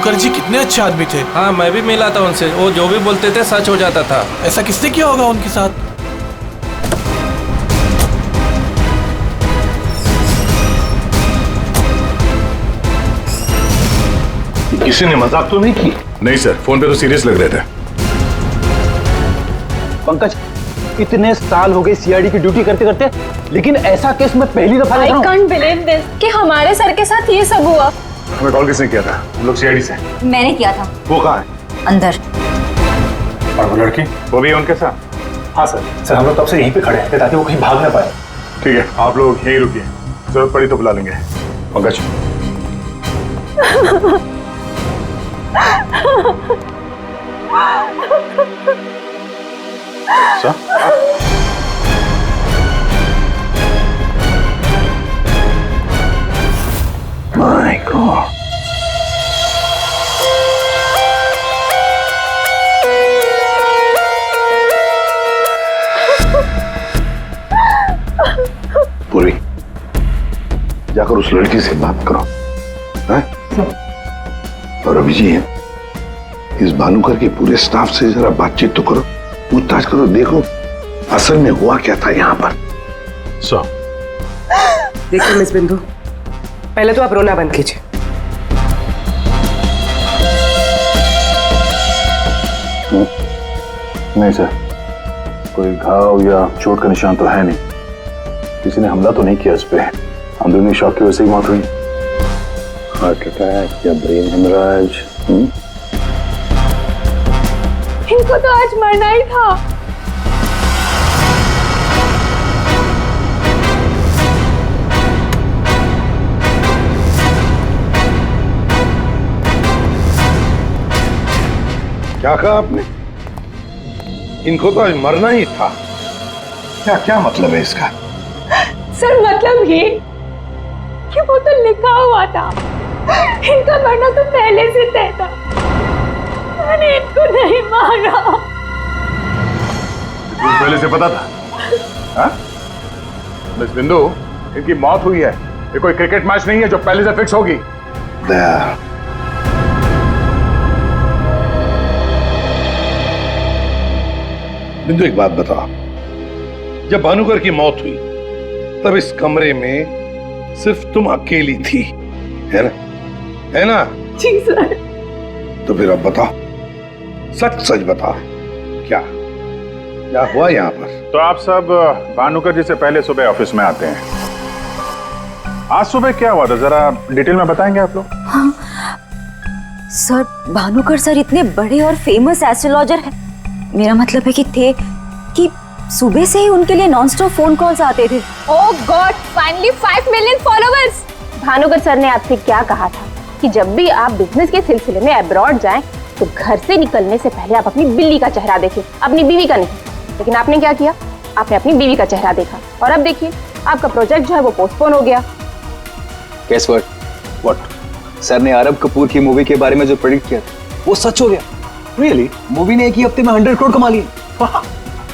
भानुकर जी कितने अच्छे आदमी थे। हाँ, मैं भी मिला था उनसे, वो जो भी बोलते थे सच हो जाता था। ऐसा किसने किया होगा उनके साथ? किसी ने मजाक तो नहीं की? नहीं सर, फोन पे तो सीरियस लग रहे थे। पंकज, इतने साल हो गए सीआईडी की ड्यूटी करते करते, लेकिन ऐसा केस मैं पहली दफा देख रहा हूं। I can't believe this कि हमारे सर के साथ ये सब हुआ। हमें कॉल किसने किया था? हम लोग सीआईडी से। मैंने किया था। वो कहाँ है? अंदर। और वो लड़की? वो भी है उनके साथ? हाँ सर, हम लोग तब से यहीं पे खड़े हैं ताकि वो कहीं भाग ना पाए। ठीक है, आप लोग यहीं रुकिए, जरूरत पड़ी तो बुला लेंगे। पंकज। My God. पूरी, जाकर उस लड़की से बात करो, हैं? और अभिजीत, इस भानुकर के पूरे स्टाफ से जरा बातचीत तो करो, पूछताछ करो, देखो असल में हुआ क्या था यहाँ पर। देखिए मिस बिंदु, पहले तो आप रोना बंद कीजिए। नहीं सर, कोई घाव या चोट का निशान तो है नहीं, किसी ने हमला तो नहीं किया इस पे, अंदरूनी शॉक की वजह से ही मौत हुई। हार्ट अटैक या ब्रेन हेमराज? इनको तो आज मरना ही था। क्या कहा आपने? इनको तो आज मरना ही था? क्या क्या मतलब है इसका? सर मतलब ये कि वो तो लिखा हुआ था, इनका मरना तो पहले से तय था, मैंने इनको नहीं मारा। पहले से पता था? हाँ? मिस बिंदु, इनकी मौत हुई है, ये कोई क्रिकेट मैच नहीं है जो पहले से फिक्स होगी। बिंदु, एक बात बताओ, जब भानुकर की मौत हुई तब इस कमरे में सिर्फ तुम अकेली थी, है ना? है ना? जी सर। तो फिर अब बताओ, सच सच बताओ, क्या क्या हुआ यहाँ पर? तो आप सब भानुकर जी से पहले सुबह ऑफिस में आते हैं, आज सुबह क्या हुआ था जरा डिटेल में बताएंगे आप लोग? हाँ सर, भानुकर सर इतने बड़े और फेमस एस्ट्रोलॉजर हैं, मेरा मतलब है कि थे कि सुबह से ही उनके लिए नॉनस्टॉप फोन कॉल्स आते थे। Oh god, finally 5 million followers. Bhanukar sir ने आपसे क्या कहा था कि जब भी आप बिजनेस के सिलसिले में अब्रॉड जाएं तो घर से निकलने से पहले आप अपनी बिल्ली का चेहरा देखें, अपनी बीवी का नहीं। लेकिन आपने क्या किया? आपने अपनी बीवी का चेहरा देखा और अब देखिए आपका प्रोजेक्ट जो है वो पोस्टपोन हो गया। Guess what? सर ने आरब कपूर की मूवी के बारे में जो प्रेडिक्ट किया था वो सच हो गया। Really? मूवी ने एक ही हफ्ते में 100 करोड़ कमा लिए।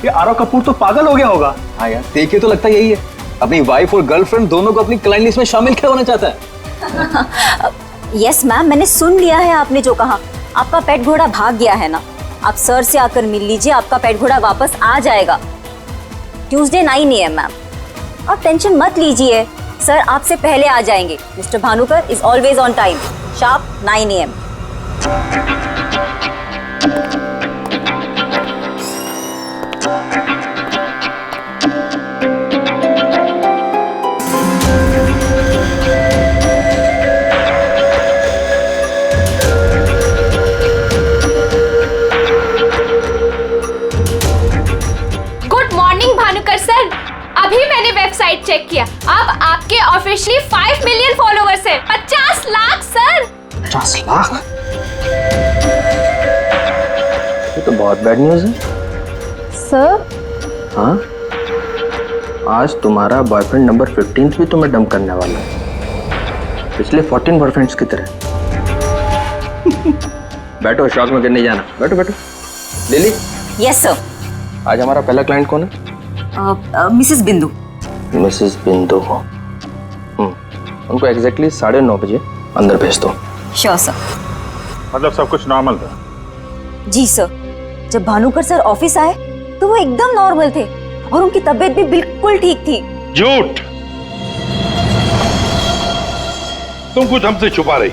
ये आरव कपूर तो पागल हो गया होगा। हाँ यार, देखिए तो लगता यही है, अपनी वाइफ और गर्लफ्रेंड दोनों को अपनी क्लाइंट लिस्ट में शामिल करवाना चाहता है। यस मैम, मैंने सुन लिया है आपने जो कहा। आपका पेट घोड़ा भाग गया है ना, आप सर से आकर मिल लीजिए, आपका पेट घोड़ा वापस आ जाएगा ट्यूसडे 9 AM मैम। आप टेंशन मत लीजिए, सर आपसे पहले आ जाएंगे। Mister Bhanukar is always on time, sharp 9 AM। Website check किया, अब आपके ऑफिशियली 5 मिलियन फॉलोअर्स हैं। 50 लाख सर। 50 लाख? ये तो बहुत बैड न्यूज़ है सर। हाँ, आज तुम्हारा बॉयफ्रेंड नंबर 15 भी तुम्हें डंप करने वाला है, पिछले 14 बॉयफ्रेंड्स की तरह। बैठो, शॉक में गिरने जाना। बैठो बैठो। लिली। Yes sir. आज हमारा पहला क्लाइंट कौन है? मिसेस बिंदु। मिसेस बिंदु हो। उनको एग्जैक्टली 9:30 बजे अंदर भेज दो। Sure sir. मतलब सब कुछ नॉर्मल था? जी सर, जब भानुकर सर ऑफिस आए तो वो एकदम नॉर्मल थे और उनकी तबीयत भी बिल्कुल ठीक थी। झूठ! तुम कुछ हमसे छुपा रही।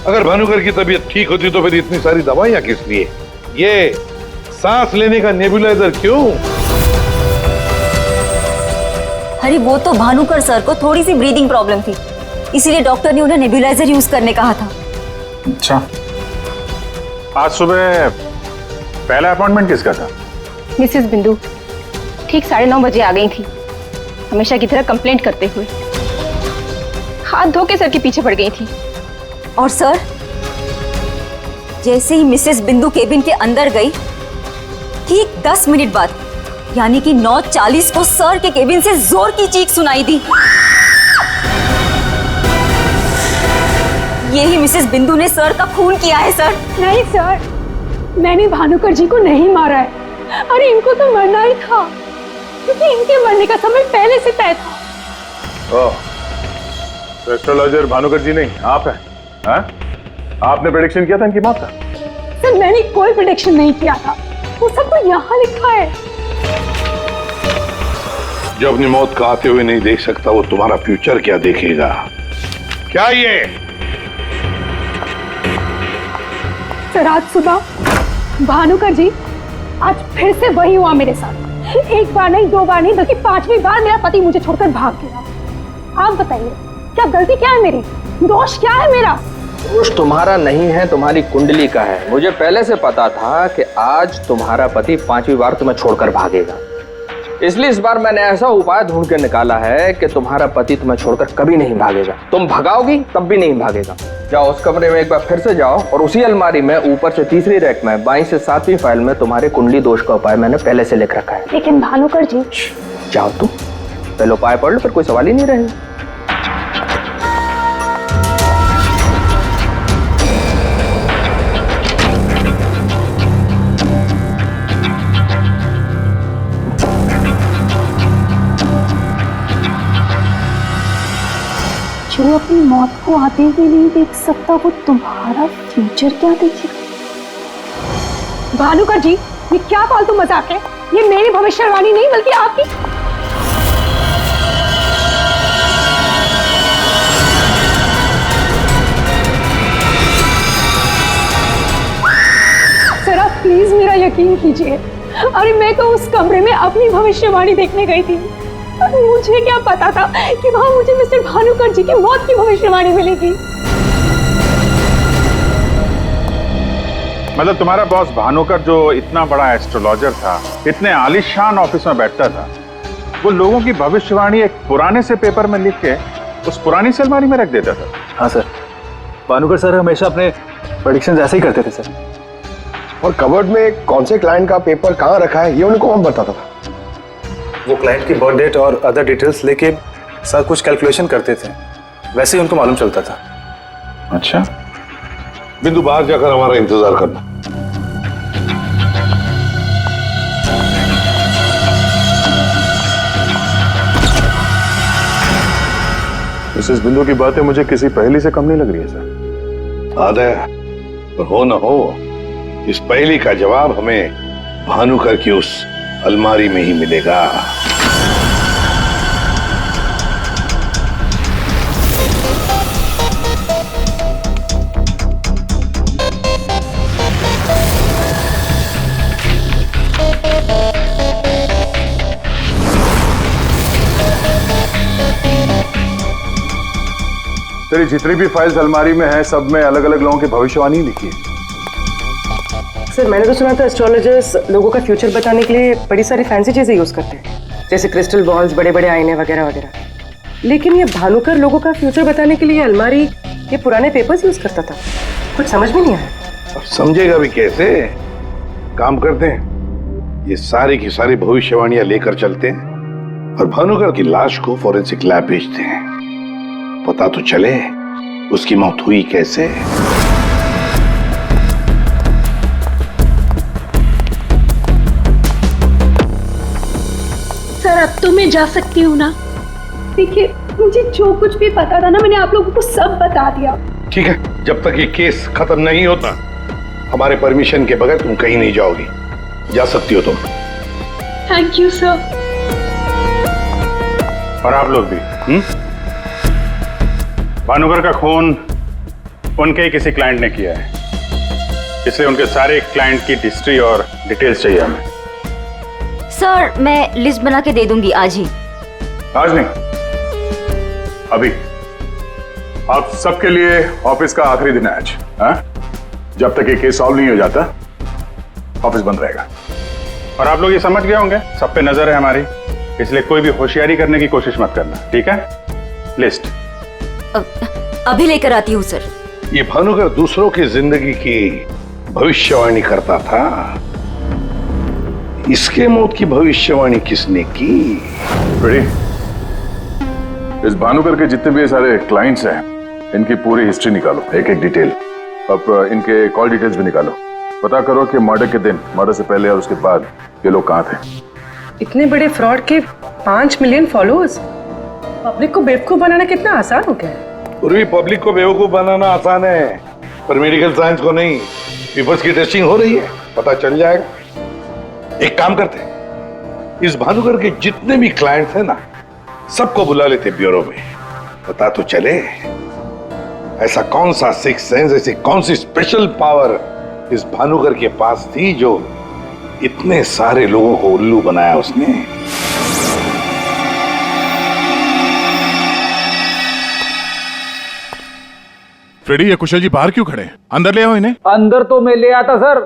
अगर भानुकर की तबीयत ठीक होती तो फिर इतनी सारी दवाइयां किस लिए? ये सांस लेने का नेबुलाइजर क्यों? अरे वो तो भानुकर सर को थोड़ी सी ब्रीदिंग प्रॉब्लम थी, इसीलिए डॉक्टर ने उन्हें नेबुलाइजर यूज करने कहा था। अच्छा, आज सुबह पहला अपॉइंटमेंट किसका था? मिसेस बिंदु ठीक 9:30 बजे आ गई थी, हमेशा की तरह कंप्लेंट करते हुए। हाथ धो के सर के पीछे पड़ गई थी। और सर जैसे ही मिसेस बिंदु केबिन के अंदर गई, ठीक 10 मिनट बाद यानी कि 9:40 को सर के केबिन से जोर की चीख सुनाई दी। यही मिसेस बिंदु ने सर का खून किया है सर। नहीं सर, मैंने भानुकर जी को नहीं मारा है। अरे इनको तो मरना ही था, क्योंकि इनके मरने का समय पहले से तय था। ओह, एस्ट्रोलॉजर भानुकर जी नहीं, आप हैं? हाँ? आपने प्रेडिक्शन किया था इनकी मौत का? सर मैंने कोई प्रेडिक्शन नहीं किया था, वो सब तो यहाँ लिखा है। जो अपनी मौत का आते हुए नहीं देख सकता, वो तुम्हारा फ्यूचर क्या देखेगा? क्या ये? सर आज सुबह भानुकर जी, आज फिर से वही हुआ मेरे साथ। एक बार नहीं, 2 बार नहीं, बल्कि 5वीं बार मेरा पति मुझे छोड़कर भाग गया। आप बताइए क्या गलती क्या है मेरी, दोष क्या है मेरा? दोष तुम्हारा नहीं है, तुम्हारी कुंडली का है। मुझे पहले से पता था कि आज तुम्हारा पति 5वीं बार तुम्हें छोड़कर भागेगा, इसलिए इस बार मैंने ऐसा उपाय ढूंढ के निकाला है कि तुम्हारा पति तुम्हें छोड़कर कभी नहीं भागेगा। तुम भगाओगी तब भी नहीं भागेगा। जाओ उस कमरे में एक बार फिर से जाओ, और उसी अलमारी में ऊपर से 3री रैक में 22 से 7वीं फाइल में तुम्हारे कुंडली दोष का उपाय मैंने पहले से लिख रखा है। लेकिन भानुकर जी। जाओ तुम पहले उपाय पढ़ लो, फिर कोई सवाल ही नहीं रहेगा। जो अपनी मौत को आते हुए नहीं देख सकता, वो तुम्हारा फ्यूचर क्या देखेगा? भानुकर जी, ये क्या फालतू मजाक है? ये मेरी भविष्यवाणी नहीं बल्कि आपकी। सर आप प्लीज मेरा यकीन कीजिए। अरे मैं तो उस कमरे में अपनी भविष्यवाणी देखने गई थी। मुझे क्या पता था कि वहां मुझे मिस्टर भानुकर जी की मौत की भविष्यवाणी मिलेगी। मतलब तुम्हारा बॉस भानुकर जो इतना बड़ा एस्ट्रोलॉजर था, इतने आलीशान ऑफिस में बैठता था, वो लोगों की भविष्यवाणी एक पुराने से पेपर में लिख के उस पुरानी से अलमारी में रख देता था? हाँ सर, भानुकर सर हमेशा अपने प्रेडिक्शंस ऐसे ही करते थे सर। और कबर्ड में कौन से क्लाइंट का पेपर कहाँ रखा है ये उनको कौन बताता था? वो क्लाइंट की बर्थ डेट और अदर डिटेल्स लेके सर कुछ कैलकुलेशन करते थे, वैसे ही उनको मालूम चलता था। अच्छा, बिंदु बाहर जाकर हमारा इंतजार करना। मिसेस बिंदु की बातें मुझे किसी पहेली से कम नहीं लग रही है सर। आदय, पर हो न हो, इस पहेली का जवाब हमें भानुकर की उस अलमारी में ही मिलेगा। तेरी जितनी भी फाइल्स अलमारी में है, सब में अलग अलग लोगों की भविष्यवाणी लिखी है। सर मैंने तो सुना था एस्ट्रोलॉजर्स लोगों का फ्यूचर बताने के लिए बड़ी सारी फैंसी चीजें यूज करते हैं, जैसे क्रिस्टल बॉल्स, बड़े बड़े आईने वगैरह वगैरह। लेकिन ये भानुकर लोगों का फ्यूचर बताने के लिए अलमारी, ये पुराने पेपर्स यूज करता था। कुछ समझ में नहीं आया। अब समझेगा भी कैसे? काम करते हैं, ये सारी की सारी भविष्यवाणियां लेकर चलते हैं और भानुकर की लाश को फॉरेंसिक लैब भेजते हैं। पता तो चले उसकी मौत हुई कैसे। सर अब तो मैं जा सकती हूँ ना? देखिए मुझे जो कुछ भी पता था ना, मैंने आप लोगों को सब बता दिया। ठीक है, जब तक ये केस खत्म नहीं होता हमारे परमिशन के बगैर तुम कहीं नहीं जाओगी। जा सकती हो तुम। Thank you sir. और आप लोग भी। भानुकर का खून उनके ही किसी क्लाइंट ने किया है, इसलिए उनके सारे क्लाइंट की हिस्ट्री और डिटेल्स चाहिए हमें। सर मैं लिस्ट बना के दे दूंगी आज ही। आज नहीं, अभी। आप सबके लिए ऑफिस का आखिरी दिन है आज। हाँ? जब तक ये केस सॉल्व नहीं हो जाता ऑफिस बंद रहेगा। और आप लोग ये समझ गए होंगे, सब पे नजर है हमारी, इसलिए कोई भी होशियारी करने की कोशिश मत करना, ठीक है? लिस्ट अभी लेकर आती हूँ सर। ये भानुकर दूसरों की जिंदगी की भविष्यवाणी करता था, इसके मौत की भविष्यवाणी किसने की? इस भानुकर के जितने भी सारे क्लाइंट्स हैं, इनकी पूरी हिस्ट्री निकालो, एक एक डिटेल। अब इनके कॉल डिटेल्स भी निकालो। पता करो कि मर्डर के दिन, मर्डर से पहले और उसके बाद ये लोग कहाँ थे। इतने बड़े फ्रॉड के 5 मिलियन फॉलोअर्स, पब्लिक को बेवकूफ बनाना कितना आसान हो गया है। पूरी पब्लिक को बेवकूफ बनाना आसान है, पर मेडिकल साइंस को नहीं। पीपल्स की टेस्टिंग हो रही है, पता चल जाएगा। एक काम करते हैं, इस भानुकर के जितने भी क्लाइंट्स हैं ना, सबको बुला लेते ब्यूरो में। पता तो चले ऐसा कौन सा सिक्स सेंस, ऐसी कौन सी स्पेशल पावर इस भानुकर के पास थी जो इतने सारे लोगों को उल्लू बनाया उसने। फ्रेडी, ये कुशल जी बाहर क्यों खड़े हैं? अंदर ले आओ इन्हें। अंदर तो मैं ले आता सर,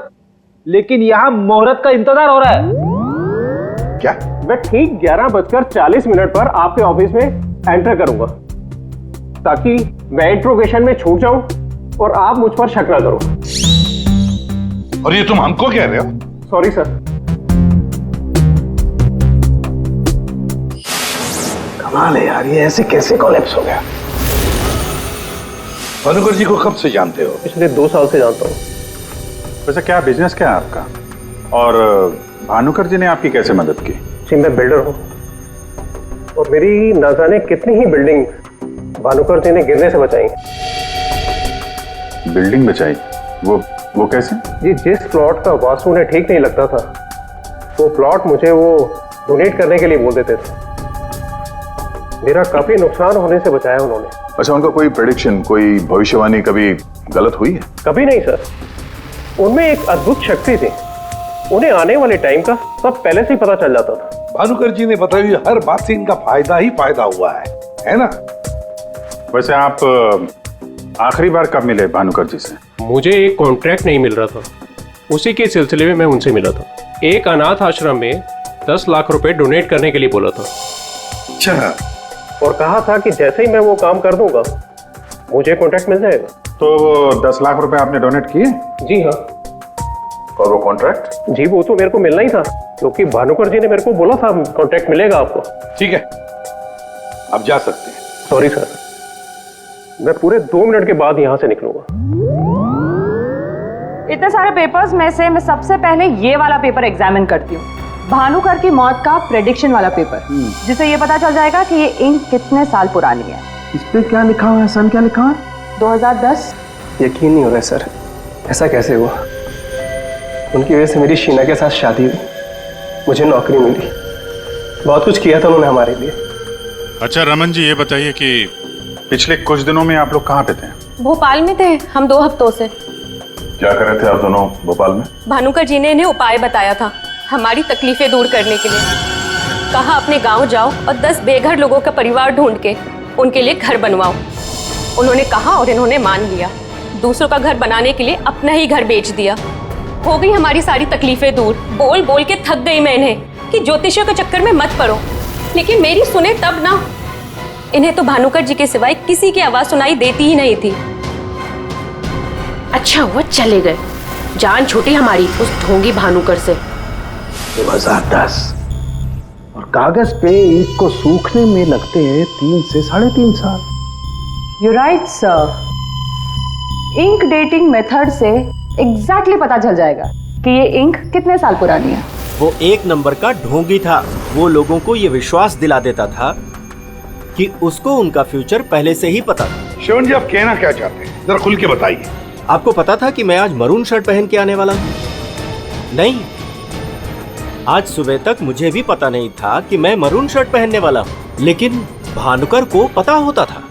लेकिन यहाँ मुहूर्त का इंतजार हो रहा है। क्या? मैं ठीक 11:40 पर आपके ऑफिस में एंटर करूंगा, ताकि मैं इंट्रोगेशन में छूट जाऊं और आप मुझ पर शक ना करो। और ये तुम हमको कह रहे हो? Sorry sir. कमाल है यार, ये ऐसे कैसे कोलैप्स हो गया? भानुकर जी को कब से जानते हो? पिछले 2 साल से जानता हूँ। वैसे क्या बिजनेस क्या है आपका? और भानुकर जी ने आपकी कैसे मदद की? जी मैं बिल्डर हूँ, और मेरी ना जाने कितनी ही बिल्डिंग भानुकर जी ने गिरने से बचाई। बिल्डिंग बचाई? वो कैसे? जी जिस प्लॉट का वास्तु उन्हें ठीक नहीं लगता था, वो प्लॉट मुझे वो डोनेट करने के लिए बोल देते थे। मेरा काफी नुकसान होने से बचाया उन्होंने। अच्छा, उनका कोई प्रेडिक्शन, कोई भविष्यवाणी कभी गलत हुई है? कभी नहीं सर, उनमें एक अद्भुत शक्ति थी। उन्हें आने वाले टाइम का सब पहले से ही पता चल जाता था। भानुकर जी ने बताई हुई हर बात से इनका फायदा ही फायदा हुआ है ना? वैसे आप आखिरी बार कब मिले भानुकर जी से? मुझे एक कॉन्ट्रैक्ट नहीं मिल रहा था, उसी के सिलसिले में मैं उनसे मिला था। एक अनाथ आश्रम में 10 लाख रुपए डोनेट करने के लिए बोला था। अच्छा। और कहा था कि जैसे ही मैं वो काम कर दूंगा मुझे कॉन्ट्रैक्ट मिल जाएगा। तो 10 लाख रुपए आपने डोनेट किए? जी हाँ। और वो कॉन्ट्रैक्ट? जी वो तो मेरे को मिलना ही था, क्योंकि भानुकर जी ने मेरे को बोला था कॉन्ट्रैक्ट मिलेगा आपको। ठीक है, आप जा सकते हैं। सॉरी सर, मैं पूरे 2 मिनट के बाद यहाँ से निकलूंगा। इतने सारे पेपर्स में से मैं सबसे पहले ये वाला पेपर एग्जामिन करती हूँ, भानुकर की मौत का प्रेडिक्शन वाला पेपर, जिससे ये पता चल जाएगा कि ये इंक कितने साल पुरानी है। इस पे क्या लिखा हुआ है? सन क्या लिखा है? 2010। यकीन नहीं हो रहा है सर, ऐसा कैसे हुआ? उनकी वजह से मेरी शीना के साथ शादी हुई, मुझे नौकरी मिली, बहुत कुछ किया था उन्होंने हमारे लिए। अच्छा रमन जी, ये बताइए कि पिछले कुछ दिनों में आप लोग कहाँ पे थे? भोपाल में थे हम 2 हफ्तों से। क्या कर रहे थे आप दोनों भोपाल में? भानुकर जी ने इन्हें उपाय बताया था हमारी तकलीफें दूर करने के लिए। कहा अपने गांव जाओ और 10 बेघर लोगों का परिवार ढूंढ के उनके लिए घर बनवाओ। उन्होंने कहा और इन्होंने मान लिया। दूसरों का घर बनाने के लिए अपना ही घर बेच दिया। हो गई हमारी सारी तकलीफें दूर। बोल बोल के थक गई मैं इन्हें कि ज्योतिषियों के चक्कर में मत पड़ो, लेकिन मेरी सुने तब ना। इन्हें तो भानुकर जी के सिवाय किसी की आवाज सुनाई देती ही नहीं थी। अच्छा हुआ चले गए, जान छूटी हमारी उस ढोंगी भानुकर से। 2010 और कागज पे ईंट को सूखने में लगते हैं 3 से 3.5 साल। You right sir. Ink dating method से एग्जैक्टली पता चल जाएगा कि ये इंक कितने साल पुरानी है। वो एक नंबर का ढोंगी था। वो लोगों को ये विश्वास दिला देता था कि उसको उनका फ्यूचर पहले से ही पता था। शिवन जी, आप कहना क्या चाहते हैं? जरा खुल के बताइए। आपको पता था कि मैं आज मरून शर्ट पहन के आने वाला हूँ? नहीं, आज सुबह तक मुझे भी पता नहीं था कि मैं मरून शर्ट पहनने वाला हूँ, लेकिन भानुकर को पता होता था,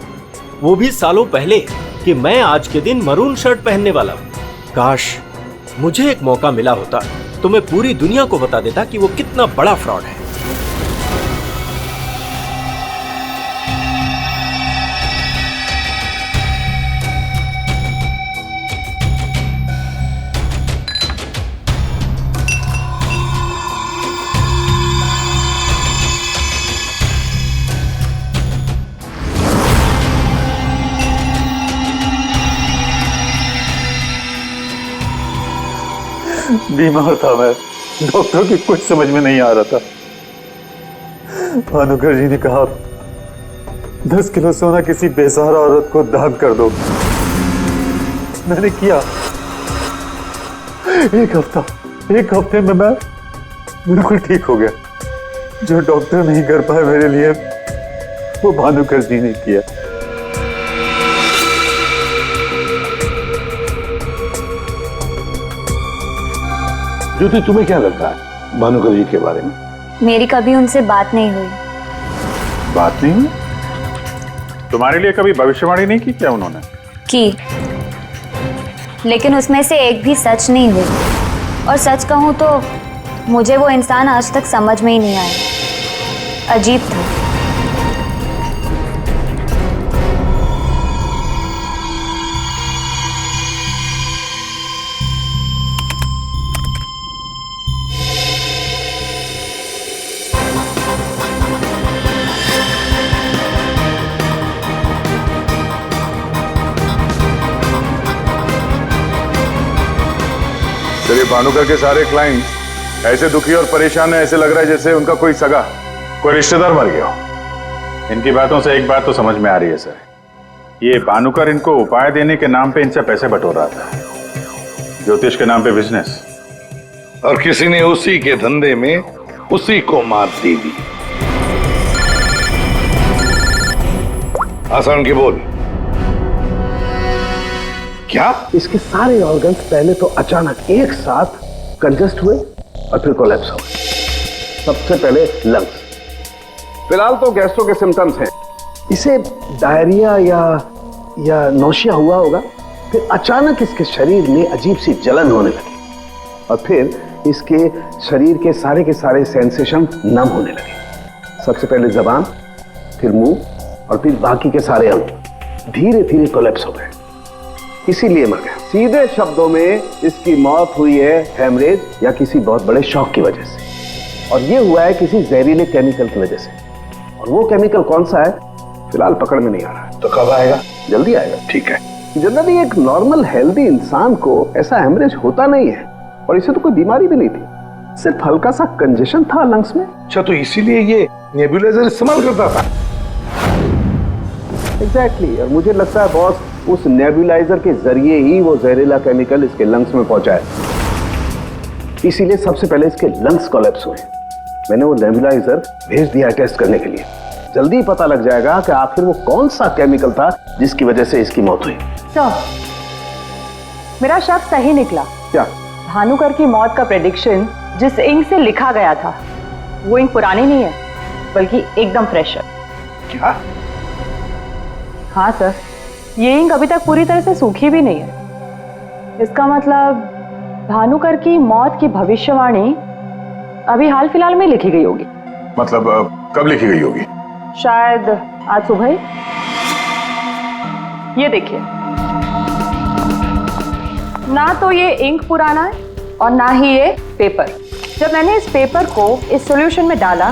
वो भी सालों पहले, कि मैं आज के दिन मरून शर्ट पहनने वाला हूँ। काश मुझे एक मौका मिला होता तो मैं पूरी दुनिया को बता देता कि वो कितना बड़ा फ्रॉड है। बीमार था मैं, डॉक्टर की कुछ समझ में नहीं आ रहा था। भानुकर जी ने कहा 10 किलो सोना किसी बेसहारा औरत को दान कर दो। मैंने किया। एक हफ्ते में मैं बिल्कुल ठीक हो गया। जो डॉक्टर नहीं कर पाए मेरे लिए, वो भानुकर जी ने किया। ज्योति, तुम्हें क्या लगता है भानुकर जी के बारे में? मेरी कभी उनसे बात नहीं हुई। बात नहीं हुई? तुम्हारे लिए कभी भविष्यवाणी नहीं की क्या उन्होंने? की, लेकिन उसमें से एक भी सच नहीं हुई। और सच कहूं तो मुझे वो इंसान आज तक समझ में ही नहीं आया। अजीब था। चलिए, भानुकर के सारे क्लाइंट ऐसे दुखी और परेशान है, ऐसे लग रहा है जैसे उनका कोई सगा, कोई रिश्तेदार मर गया हो। इनकी बातों से एक बात तो समझ में आ रही है सर, ये भानुकर इनको उपाय देने के नाम पे इनसे पैसे बटोर रहा था, ज्योतिष के नाम पे बिजनेस, और किसी ने उसी के धंधे में उसी को मात दे दी। आसान की बोल। क्या? इसके सारे ऑर्गन्स पहले तो अचानक एक साथ कंजस्ट हुए और फिर कोलैप्स हो गए। सबसे पहले लंग्स। फिलहाल तो गैस्ट्रो के सिम्टम्स हैं। इसे डायरिया या नौशिया हुआ होगा। फिर अचानक इसके शरीर में अजीब सी जलन होने लगी और फिर इसके शरीर के सारे सेंसेशन नम होने लगे। सबसे पहले जबान, फिर मुंह और फिर बाकी के सारे अंग धीरे धीरे कोलैप्स हो गए। इसीलिए मर गया। सीधे शब्दों में इसकी मौत हुई है हेमरेज या किसी बहुत बड़े शॉक की वजह से, और ये हुआ है किसी जहरीले केमिकल की वजह से। और वो केमिकल कौन सा है फिलहाल पकड़ में नहीं आ रहा है। तो कब आएगा? जल्दी आएगा। ठीक है। जनरली एक नॉर्मल हेल्दी इंसान को ऐसा हेमरेज होता नहीं है, और इसे तो कोई बीमारी भी नहीं थी, सिर्फ हल्का सा कंजेशन था लंग्स में। अच्छा, तो इसीलिए ये नेबुलाइजर इस्तेमाल करता था? एग्जैक्टली। और मुझे लगता है बॉस, उस नेबुलाइजर के जरिए ही वो जहरीला केमिकल इसके लंग्स में पहुंचा है। इसीलिए सबसे पहले इसके लंग्स कोलैप्स हुए। मैंने वो नेबुलाइजर भेज दिया टेस्ट करने के लिए। जल्दी पता लग जाएगा कि आखिर वो कौन सा केमिकल था जिसकी वजह से इसकी मौत हुई। सर, मेरा शक सही निकला। क्या? भानुकर की मौत का प्रेडिक्शन जिस इंक से लिखा गया था, वो इंक पुरानी नहीं है, बल्कि एकदम फ्रेश है। क्या? हाँ सर, ये इंक अभी तक पूरी तरह से सूखी भी नहीं है। इसका मतलब भानुकर की मौत की भविष्यवाणी अभी हाल फिलहाल में लिखी गई होगी। मतलब कब लिखी गई होगी? शायद आज सुबह ही। ये देखिए, ना तो ये इंक पुराना है और ना ही ये पेपर। जब मैंने इस पेपर को इस सॉल्यूशन में डाला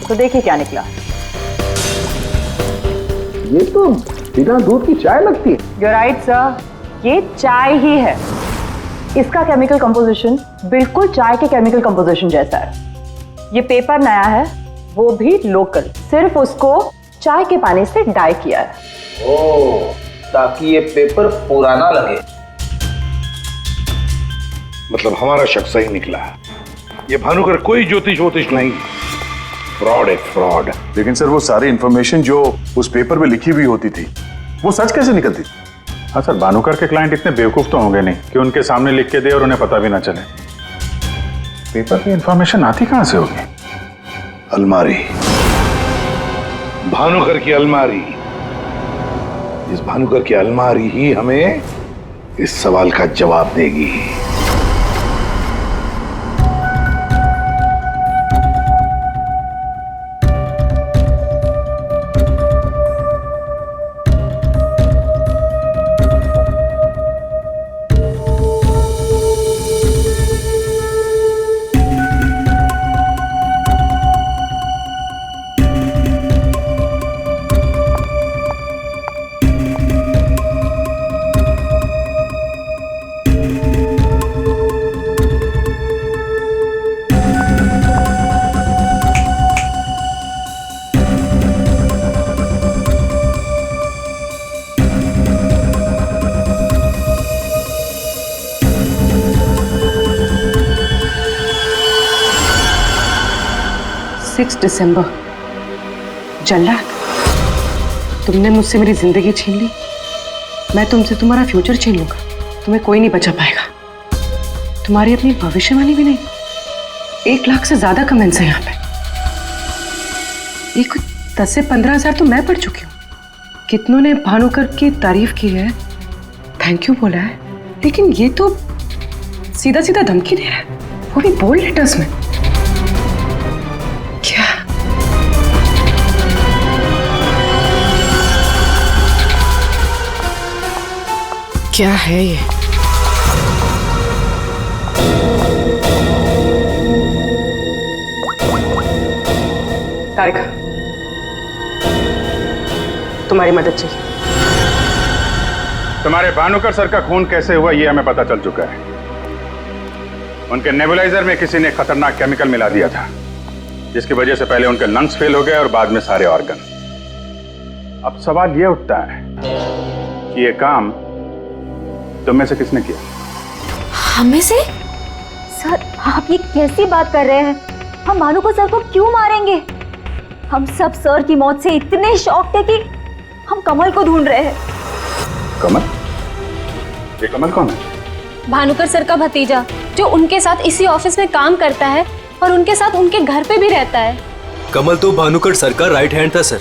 तो देखिए क्या निकला। ये तो बिना दूध की चाय लगती है। You're right, sir. ये चाय ही है। इसका केमिकल कंपोजिशन बिल्कुल चाय के केमिकल कंपोजिशन जैसा है। ये पेपर नया है, वो भी लोकल, सिर्फ उसको चाय के पानी से डाई किया है। ओह, ताकि ये पेपर पुराना लगे। मतलब हमारा शक सही निकला है। ये भानुकर कोई ज्योतिष नहीं, फ्रॉड है, फ्रॉड। लेकिन सर, वो सारी इंफॉर्मेशन जो उस पेपर में लिखी हुई होती थी, वो सच कैसे निकलती? हाँ सर, भानुकर के क्लाइंट इतने बेवकूफ तो होंगे नहीं कि उनके सामने लिख के दे और उन्हें पता भी ना चले। पेपर पे इंफॉर्मेशन आती कहां से होगी? अलमारी, भानुकर की अलमारी। इस भानुकर की अलमारी ही हमें इस सवाल का जवाब देगी। दिसंबर। जल्लाद, तुमने मुझसे मेरी जिंदगी छीन ली, मैं तुमसे तुम्हारा फ्यूचर छीन लूंगा। तुम्हें कोई नहीं बचा पाएगा। तुम्हारी अपनी भविष्यवाणी भी नहीं। 1 लाख से ज्यादा कमेंट्स हैं यहाँ पे। ये कुछ 10 से 15 हजार तो मैं पढ़ चुकी हूँ। कितनों ने भानुकर की तारीफ की है, थैंक यू बोला है, लेकिन ये तो सीधा सीधा धमकी दे रहा है, वो भी बोल्ड लेटर्स में। क्या है ये? तारिका, तुम्हारी मदद चाहिए। तुम्हारे भानुकर सर का खून कैसे हुआ ये हमें पता चल चुका है। उनके नेबुलाइजर में किसी ने खतरनाक केमिकल मिला दिया था, जिसकी वजह से पहले उनके लंग्स फेल हो गए और बाद में सारे ऑर्गन। अब सवाल ये उठता है कि ये काम तुम में से किसने किया? हमें से? सर, आप ये कैसी बात कर रहे हैं? हम भानुकर सर को क्यों मारेंगे? हम सब सर की मौत से इतने शॉक थे कि हम कमल को ढूंढ रहे हैं। कमल? ये कमल कौन है? भानुकर सर का भतीजा, जो उनके साथ इसी ऑफिस में काम करता है और उनके साथ उनके घर पे भी रहता है। कमल तो भानुकर सर का राइट हैंड था सर,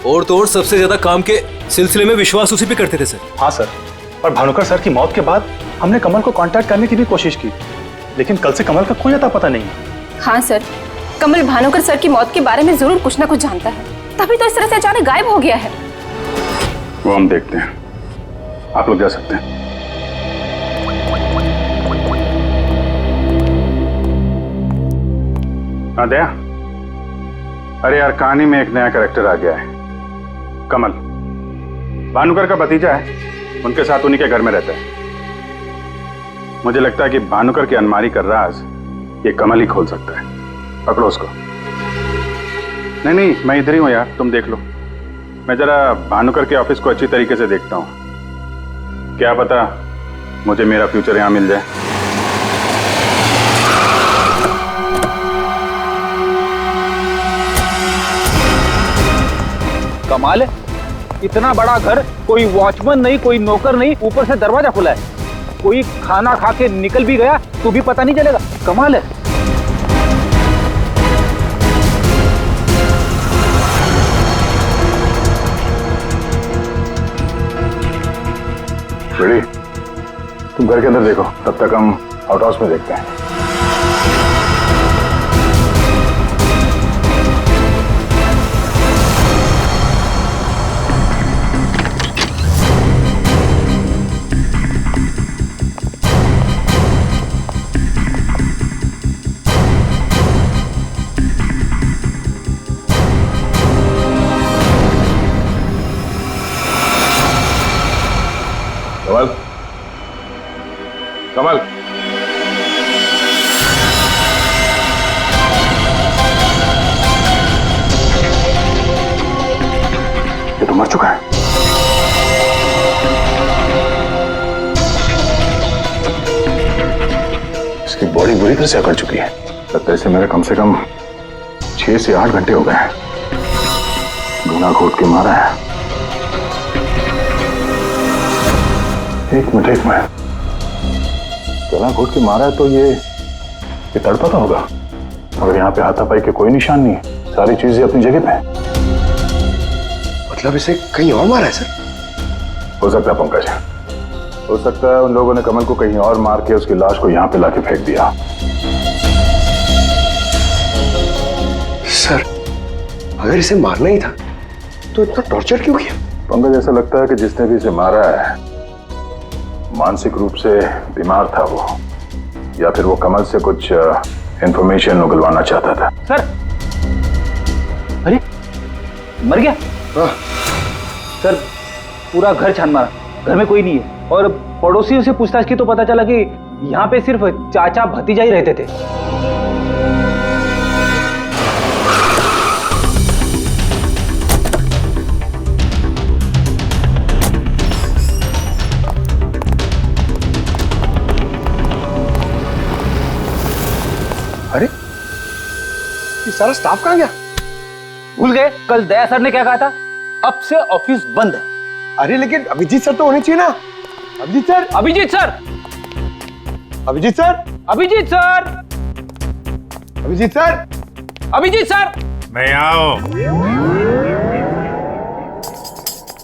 और तो और सबसे ज्यादा काम के सिलसिले में विश्वास उसी पे करते थे सर। हाँ सर, और भानुकर सर की मौत के बाद हमने कमल को कांटेक्ट करने की भी कोशिश की, लेकिन कल से कमल का कोई अता पता नहीं है। हाँ सर, कमल भानुकर सर की मौत के बारे में जरूर कुछ ना कुछ जानता है, तभी तो इस तरह से अचानक गायब हो गया है। वो हम देखते हैं, आप लोग जा सकते हैं। हाँ दया, अरे यार, कहानी में एक नया कैरेक्टर आ गया है, कमल। भानुकर का भतीजा है, उनके साथ उन्हीं के घर में रहता है। मुझे लगता है कि भानुकर की अलमारी का राज ये कमल ही खोल सकता है। पकड़ो उसको। नहीं नहीं, मैं इधर ही हूं यार, तुम देख लो। मैं जरा भानुकर के ऑफिस को अच्छी तरीके से देखता हूं, क्या पता मुझे मेरा फ्यूचर यहां मिल जाए। कमाल है, इतना बड़ा घर, कोई वॉचमैन नहीं, कोई नौकर नहीं, ऊपर से दरवाजा खुला है। कोई खाना खा के निकल भी गया तो भी पता नहीं चलेगा। कमाल है। बेड़ी, तुम घर के अंदर देखो, तब तक हम आउट हाउस में देखते हैं। कमल, कमल, ये तो मर चुका है। इसकी बॉडी बुरी तरह से अकड़ चुकी है। लगता है इसे मेरे कम से कम 6 से 8 घंटे हो गए हैं। गुना घोट के मारा है। एक मिनट गला घोट के मारा है तो ये तड़पा तो होगा, मगर यहाँ पे हाथापाई के कोई निशान नहीं है, सारी चीजें अपनी जगह पे हैं। मतलब इसे कहीं और मारा है सर? हो सकता है पंकज, हो सकता है उन लोगों ने कमल को कहीं और मार के उसकी लाश को यहाँ पे लाके फेंक दिया। सर अगर इसे मारना ही था तो इतना टॉर्चर क्यों किया? पंकज, ऐसा लगता है कि जिसने भी इसे मारा है मानसिक रूप से बीमार था वो, या फिर वो कमल से कुछ इंफॉर्मेशन उगलवाना चाहता था। सर, अरे मर गया? सर पूरा घर छान मारा, घर में कोई नहीं है, और पड़ोसियों से पूछताछ की तो पता चला कि यहाँ पे सिर्फ चाचा भतीजा ही रहते थे। अरे ये सारा स्टाफ कहाँ गया? भूल गए कल दया सर ने क्या कहा था, अब से ऑफिस बंद है। अरे लेकिन अभिजीत सर तो होने चाहिए ना। Abhijit sir, Abhijit sir, Abhijit sir, Abhijit sir, Abhijit sir, Abhijit sir, मैं आओ।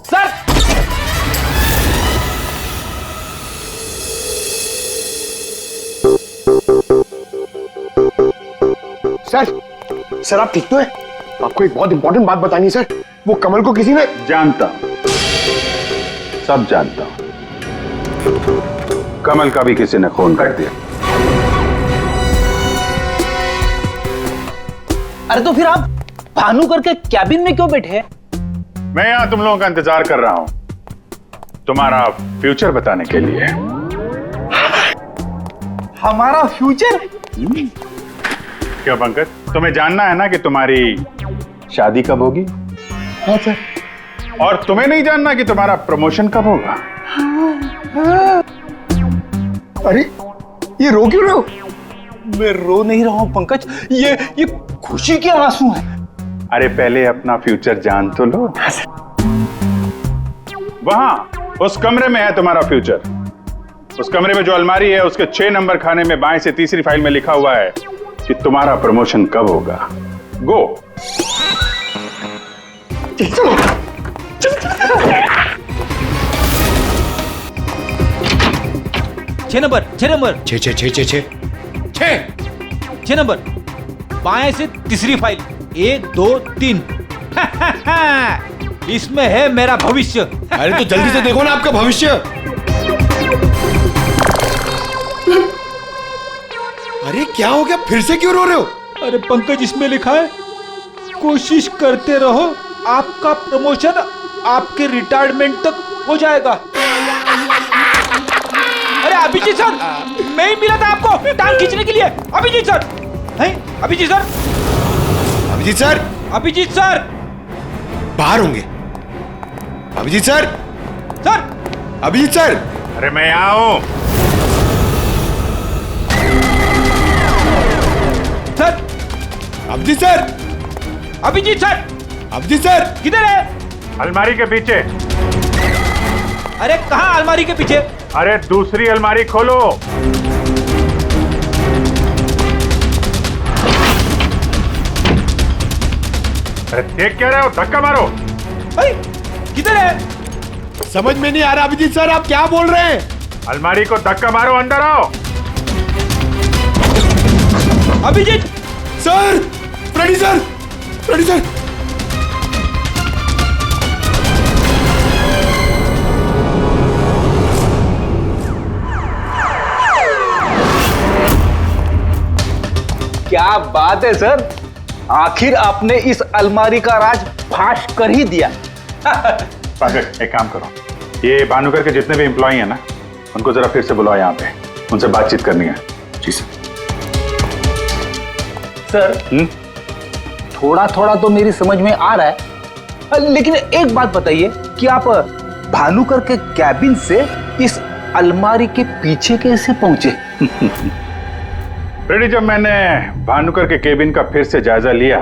सर सर, सर आप ठीक तो है? आपको एक बहुत इंपॉर्टेंट बात बतानी है सर। वो कमल को किसी ने... जानता हूं, सब जानता हूं। कमल का भी किसी ने खून कर दिया। अरे तो फिर आप भानुकर के कैबिन में क्यों बैठे हैं? मैं यहां तुम लोगों का इंतजार कर रहा हूं, तुम्हारा फ्यूचर बताने के लिए। हमारा फ्यूचर? क्या पंकज, तुम्हें जानना है ना कि तुम्हारी शादी कब होगी? हाँ सर। और तुम्हें नहीं जानना कि तुम्हारा प्रमोशन कब होगा? अरे ये रो क्यों रहे हो? मैं रो नहीं रहा हूं पंकज, ये खुशी के आंसू हैं। अरे पहले अपना फ्यूचर जान तो लो। वहां उस कमरे में है तुम्हारा फ्यूचर। उस कमरे में जो अलमारी है उसके 6 नंबर खाने में बाएं से तीसरी फाइल में लिखा हुआ है कि तुम्हारा प्रमोशन कब होगा। गो। 6 नंबर, 6 नंबर, 6 नंबर, बाएं से तीसरी फाइल, 1 2 3। इसमें है मेरा भविष्य। अरे तो जल्दी से देखो ना आपका भविष्य। अरे क्या हो गया, फिर से क्यों रो रहे हो? अरे पंकज, इसमें लिखा है कोशिश करते रहो, आपका प्रमोशन आपके रिटायरमेंट तक हो जाएगा। अरे अभिजीत सर, मैं ही मिला था आपको टांग खींचने के लिए। अभिजीत सर, हैं? Abhijit sir, Abhijit sir, Abhijit sir बाहर होंगे। Abhijit sir, sir, Abhijit sir. अरे मैं आओ। Sir, Abhijit sir, Abhijit sir, Abhijit sir किधर है? अलमारी के पीछे। अरे कहाँ अलमारी के पीछे? अरे दूसरी अलमारी खोलो। अरे देख क्या रहे हो, धक्का मारो। अरे किधर है? समझ में नहीं आ रहा अभिजीत सर, आप क्या बोल रहे हैं? अलमारी को धक्का मारो, अंदर आओ। Abhijit sir, Freddy sir, Freddy sir. क्या बात है सर, आखिर आपने इस अलमारी का राज फाश कर ही दिया। पंकज, एक काम करो, ये भानुकर के जितने भी एम्प्लॉय हैं ना, उनको जरा फिर से बुलाओ यहाँ पे, उनसे बातचीत करनी है। जी सर। सर, थोड़ा थोड़ा तो मेरी समझ में आ रहा है, लेकिन एक बात बताइए कि आप भानुकर के कैबिन से इस अलमारी के पीछे कैसे पहुंचे? रेडी, जब मैंने भानुकर के केबिन का फिर से जायजा लिया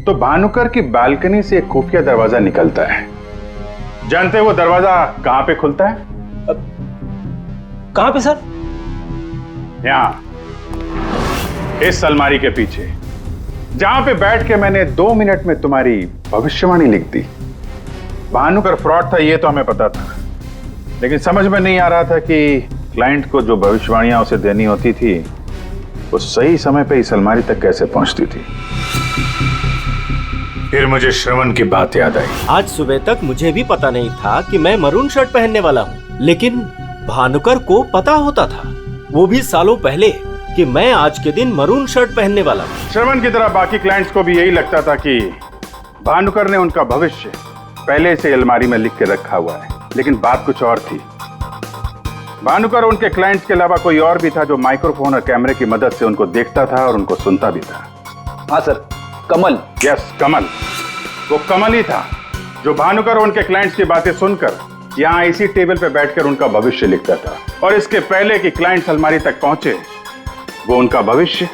तो भानुकर की बालकनी से एक खुफिया दरवाजा निकलता है। जानते हैं वो दरवाजा कहां पे खुलता है? कहाँ पे सर? यहाँ, इस अलमारी के पीछे, जहां पे बैठ के मैंने 2 मिनट में तुम्हारी भविष्यवाणी लिख दी। भानुकर फ्रॉड था ये तो हमें पता था, लेकिन समझ में नहीं आ रहा था कि क्लाइंट को जो भविष्यवाणियां उसे देनी होती थी वो सही समय पे इस अलमारी तक कैसे पहुंचती थी। फिर मुझे श्रवण की बात याद आई। आज सुबह तक मुझे भी पता नहीं था कि मैं मरून शर्ट पहनने वाला हूँ, लेकिन भानुकर को पता होता था, वो भी सालों पहले, कि मैं आज के दिन मरून शर्ट पहनने वाला हूँ। श्रवण की तरह बाकी क्लाइंट्स को भी यही लगता था कि भानुकर ने उनका भविष्य पहले से अलमारी में लिख के रखा हुआ है, लेकिन बात कुछ और थी। भानुकर उनके क्लाइंट्स के अलावा कोई और भी था जो माइक्रोफोन और कैमरे की मदद से उनको देखता था और उनको सुनता भी था। हाँ सर, कमल। यस, कमल। वो कमल ही था जो भानुकर उनके क्लाइंट्स की बातें सुनकर यहाँ इसी टेबल पे बैठकर उनका भविष्य लिखता था, और इसके पहले कि क्लाइंट्स अलमारी तक पहुंचे वो उनका भविष्य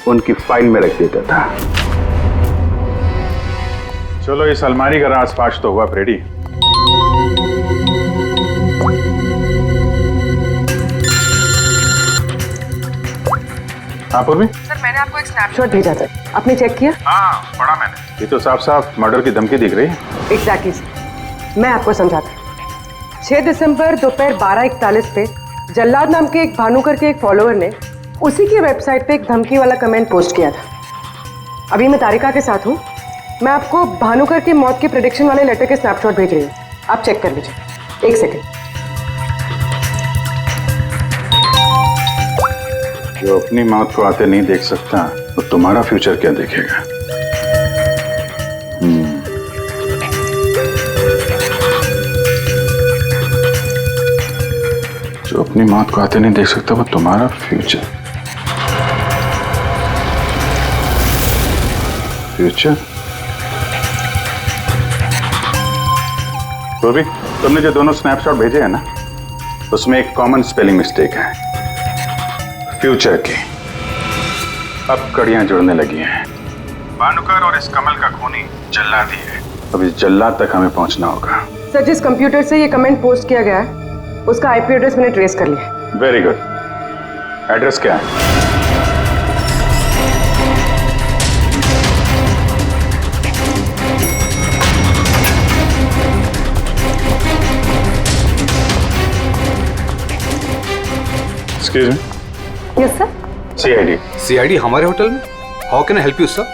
उनकी फाइल में रख देता था। चलो इस अलमारी का राज फाश तो हुआ फ्रेडी। हाँ पूर्वी? सर मैंने आपको एक स्नैपशॉट भेजा था, आपने चेक किया? हाँ पढ़ा मैंने। ये तो साफ साफ मर्डर की धमकी दिख रही है। एग्जैक्टली सर, मैं आपको समझाता हूँ। 6 दिसंबर दोपहर 12:41 पे जल्लाद नाम के एक भानुकर के एक फॉलोअर ने उसी की वेबसाइट पे एक धमकी वाला कमेंट पोस्ट किया था। अभी मैं तारिका के साथ हूँ, मैं आपको भानुकर की मौत के प्रेडिक्शन वाले लेटर के स्नैपशॉट भेज रही हूँ, आप चेक कर लीजिए। 1 सेकेंड। जो अपनी मौत को आते नहीं देख सकता तो तुम्हारा फ्यूचर क्या देखेगा? जो अपनी मौत को आते नहीं देख सकता वो तुम्हारा फ्यूचर। फ्यूचर? तो भी तुमने जो दोनों स्नैपशॉट भेजे हैं ना, उसमें एक कॉमन स्पेलिंग मिस्टेक है, फ्यूचर की। अब कड़ियां जुड़ने लगी हैं। भानुकर और इस कमल का खूनी जल्लाद ही है। अब इस जल्लाद तक हमें पहुंचना होगा। सर जिस कंप्यूटर से ये कमेंट पोस्ट किया गया है उसका आईपी एड्रेस मैंने ट्रेस कर लिया। Very good. एड्रेस क्या है? Excuse me. Yes sir. CID. CID हमारे होटल में? How can I help you sir?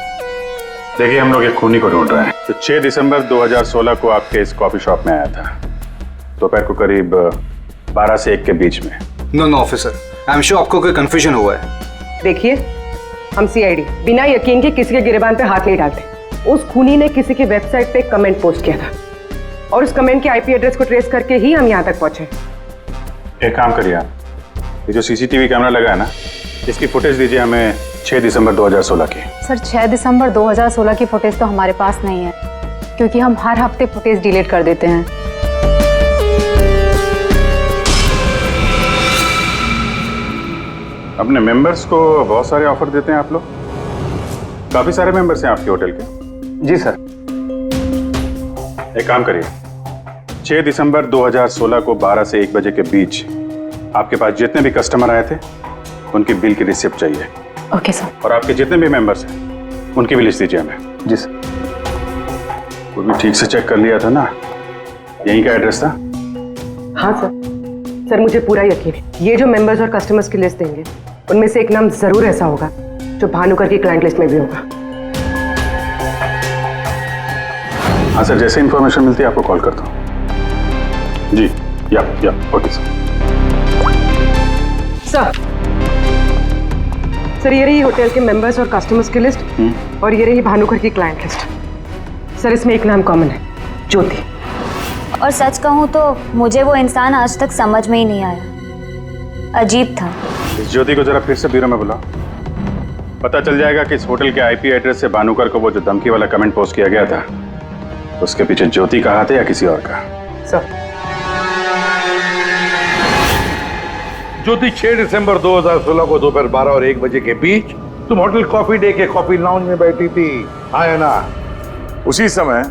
देखिए हम लोग एक खूनी को ढूंढ रहे हैं तो 6 दिसंबर 2016 को आपके इस कॉफी शॉप में आया था, दोपहर को करीब 12 से 1 के बीच में। No officer, I am sure आपको कोई कंफ्यूजन हुआ है। देखिए हम सीआईडी बिना यकीन के किसी के गिरबान पे हाथ नहीं डालते। उस खूनी ने किसी की वेबसाइट पे एक कमेंट पोस्ट किया था और उस कमेंट के आईपी एड्रेस को ट्रेस करके ही हम यहाँ तक पहुंचे। एक काम करिए आप, ये जो सीसीटीवी कैमरा लगा है ना, इसकी फुटेज दीजिए हमें 6 दिसंबर 2016 की। सर 6 दिसंबर 2016 की फुटेज तो हमारे पास नहीं है, क्योंकि हम हर हफ्ते फुटेज डिलीट कर देते हैं। अपने मेंबर्स को बहुत सारे ऑफर देते हैं आप लोग? काफी सारे मेंबर्स हैं आपके होटल के? जी सर। एक काम करिए, 6 दिसंबर 2016 को 12 से 1 बजे के बीच आपके पास जितने भी कस्टमर आए थे उनकी बिल की रिसिप्ट चाहिए। Okay sir. और आपके जितने भी मेंबर्स हैं उनकी भी लिस्ट दीजिए हमें। जी सर। वो भी ठीक से चेक कर लिया था ना? यहीं का एड्रेस था? हाँ सर मुझे पूरा यकीन है ये जो मेंबर्स और कस्टमर्स की लिस्ट देंगे उनमें से एक नाम जरूर ऐसा होगा जो भानुकर की क्लाइंट लिस्ट में भी होगा। हाँ सर, जैसे इंफॉर्मेशन मिलती है आपको कॉल करता हूँ। जी या ओके सर। सर ये रही होटल के मेंबर्स और कस्टमर्स की लिस्ट और ये रही भानुकर की क्लाइंट लिस्ट। सर इसमें एक नाम कॉमन है, ज्योति। और सच कहूँ तो मुझे वो इंसान आज तक समझ में ही नहीं आया, अजीब था। इस ज्योति को जरा फिर से ब्यूरो में बुलाओ, पता चल जाएगा कि इस होटल के आईपी एड्रेस से भानुकर को वो जो धमकी वाला कमेंट पोस्ट किया गया था उसके पीछे ज्योति का हाथ है या किसी और का। सर ज्योति 6 दिसंबर 2016 को दोपहर 12 और 1 बजे के बीच तुम होटल कॉफी डे के कॉफी लाउंज में बैठी थी, आया ना? उसी समय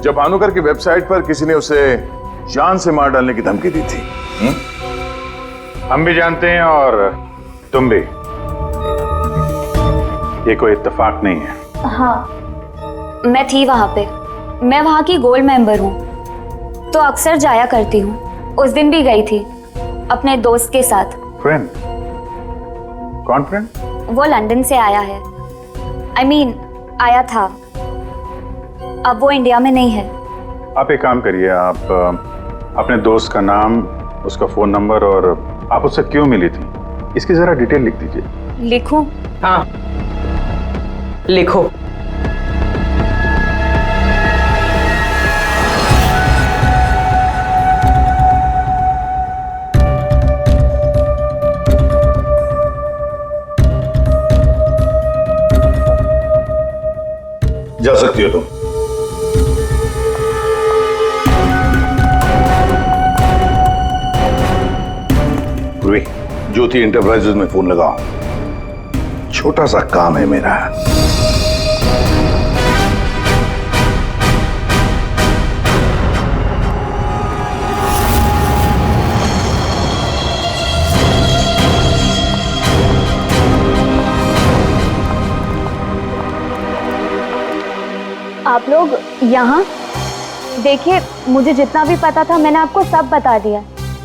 जब भानुकर की वेबसाइट पर किसी ने उसे जान से मार डालने की धमकी दी थी। हम भी जानते हैं और तुम भी। ये कोई इत्तेफाक नहीं है। हाँ, मैं थी वहां पे। मैं वहां की गोल्ड मेंबर हूँ, तो अक्सर जाया करती हूँ। उस दिन भी गई थी अपने दोस्त के साथ। फ्रेंड? कौन फ्रेंड? वो लंदन से आया है। I mean, आया था। अब वो इंडिया में नहीं है। आप एक काम करिए, आप अपने दोस्त का नाम, उसका फोन नंबर और आप उससे क्यों मिली थी, इसकी जरा डिटेल लिख दीजिए। लिखूं? हाँ, लिखो। जा सकती हो तुम। पूर्वी, ज्योति एंटरप्राइजेज में फोन लगाओ, छोटा सा काम है मेरा। आप लोग यहाँ देखिए, मुझे जितना भी पता था मैंने आपको सब बता दिया।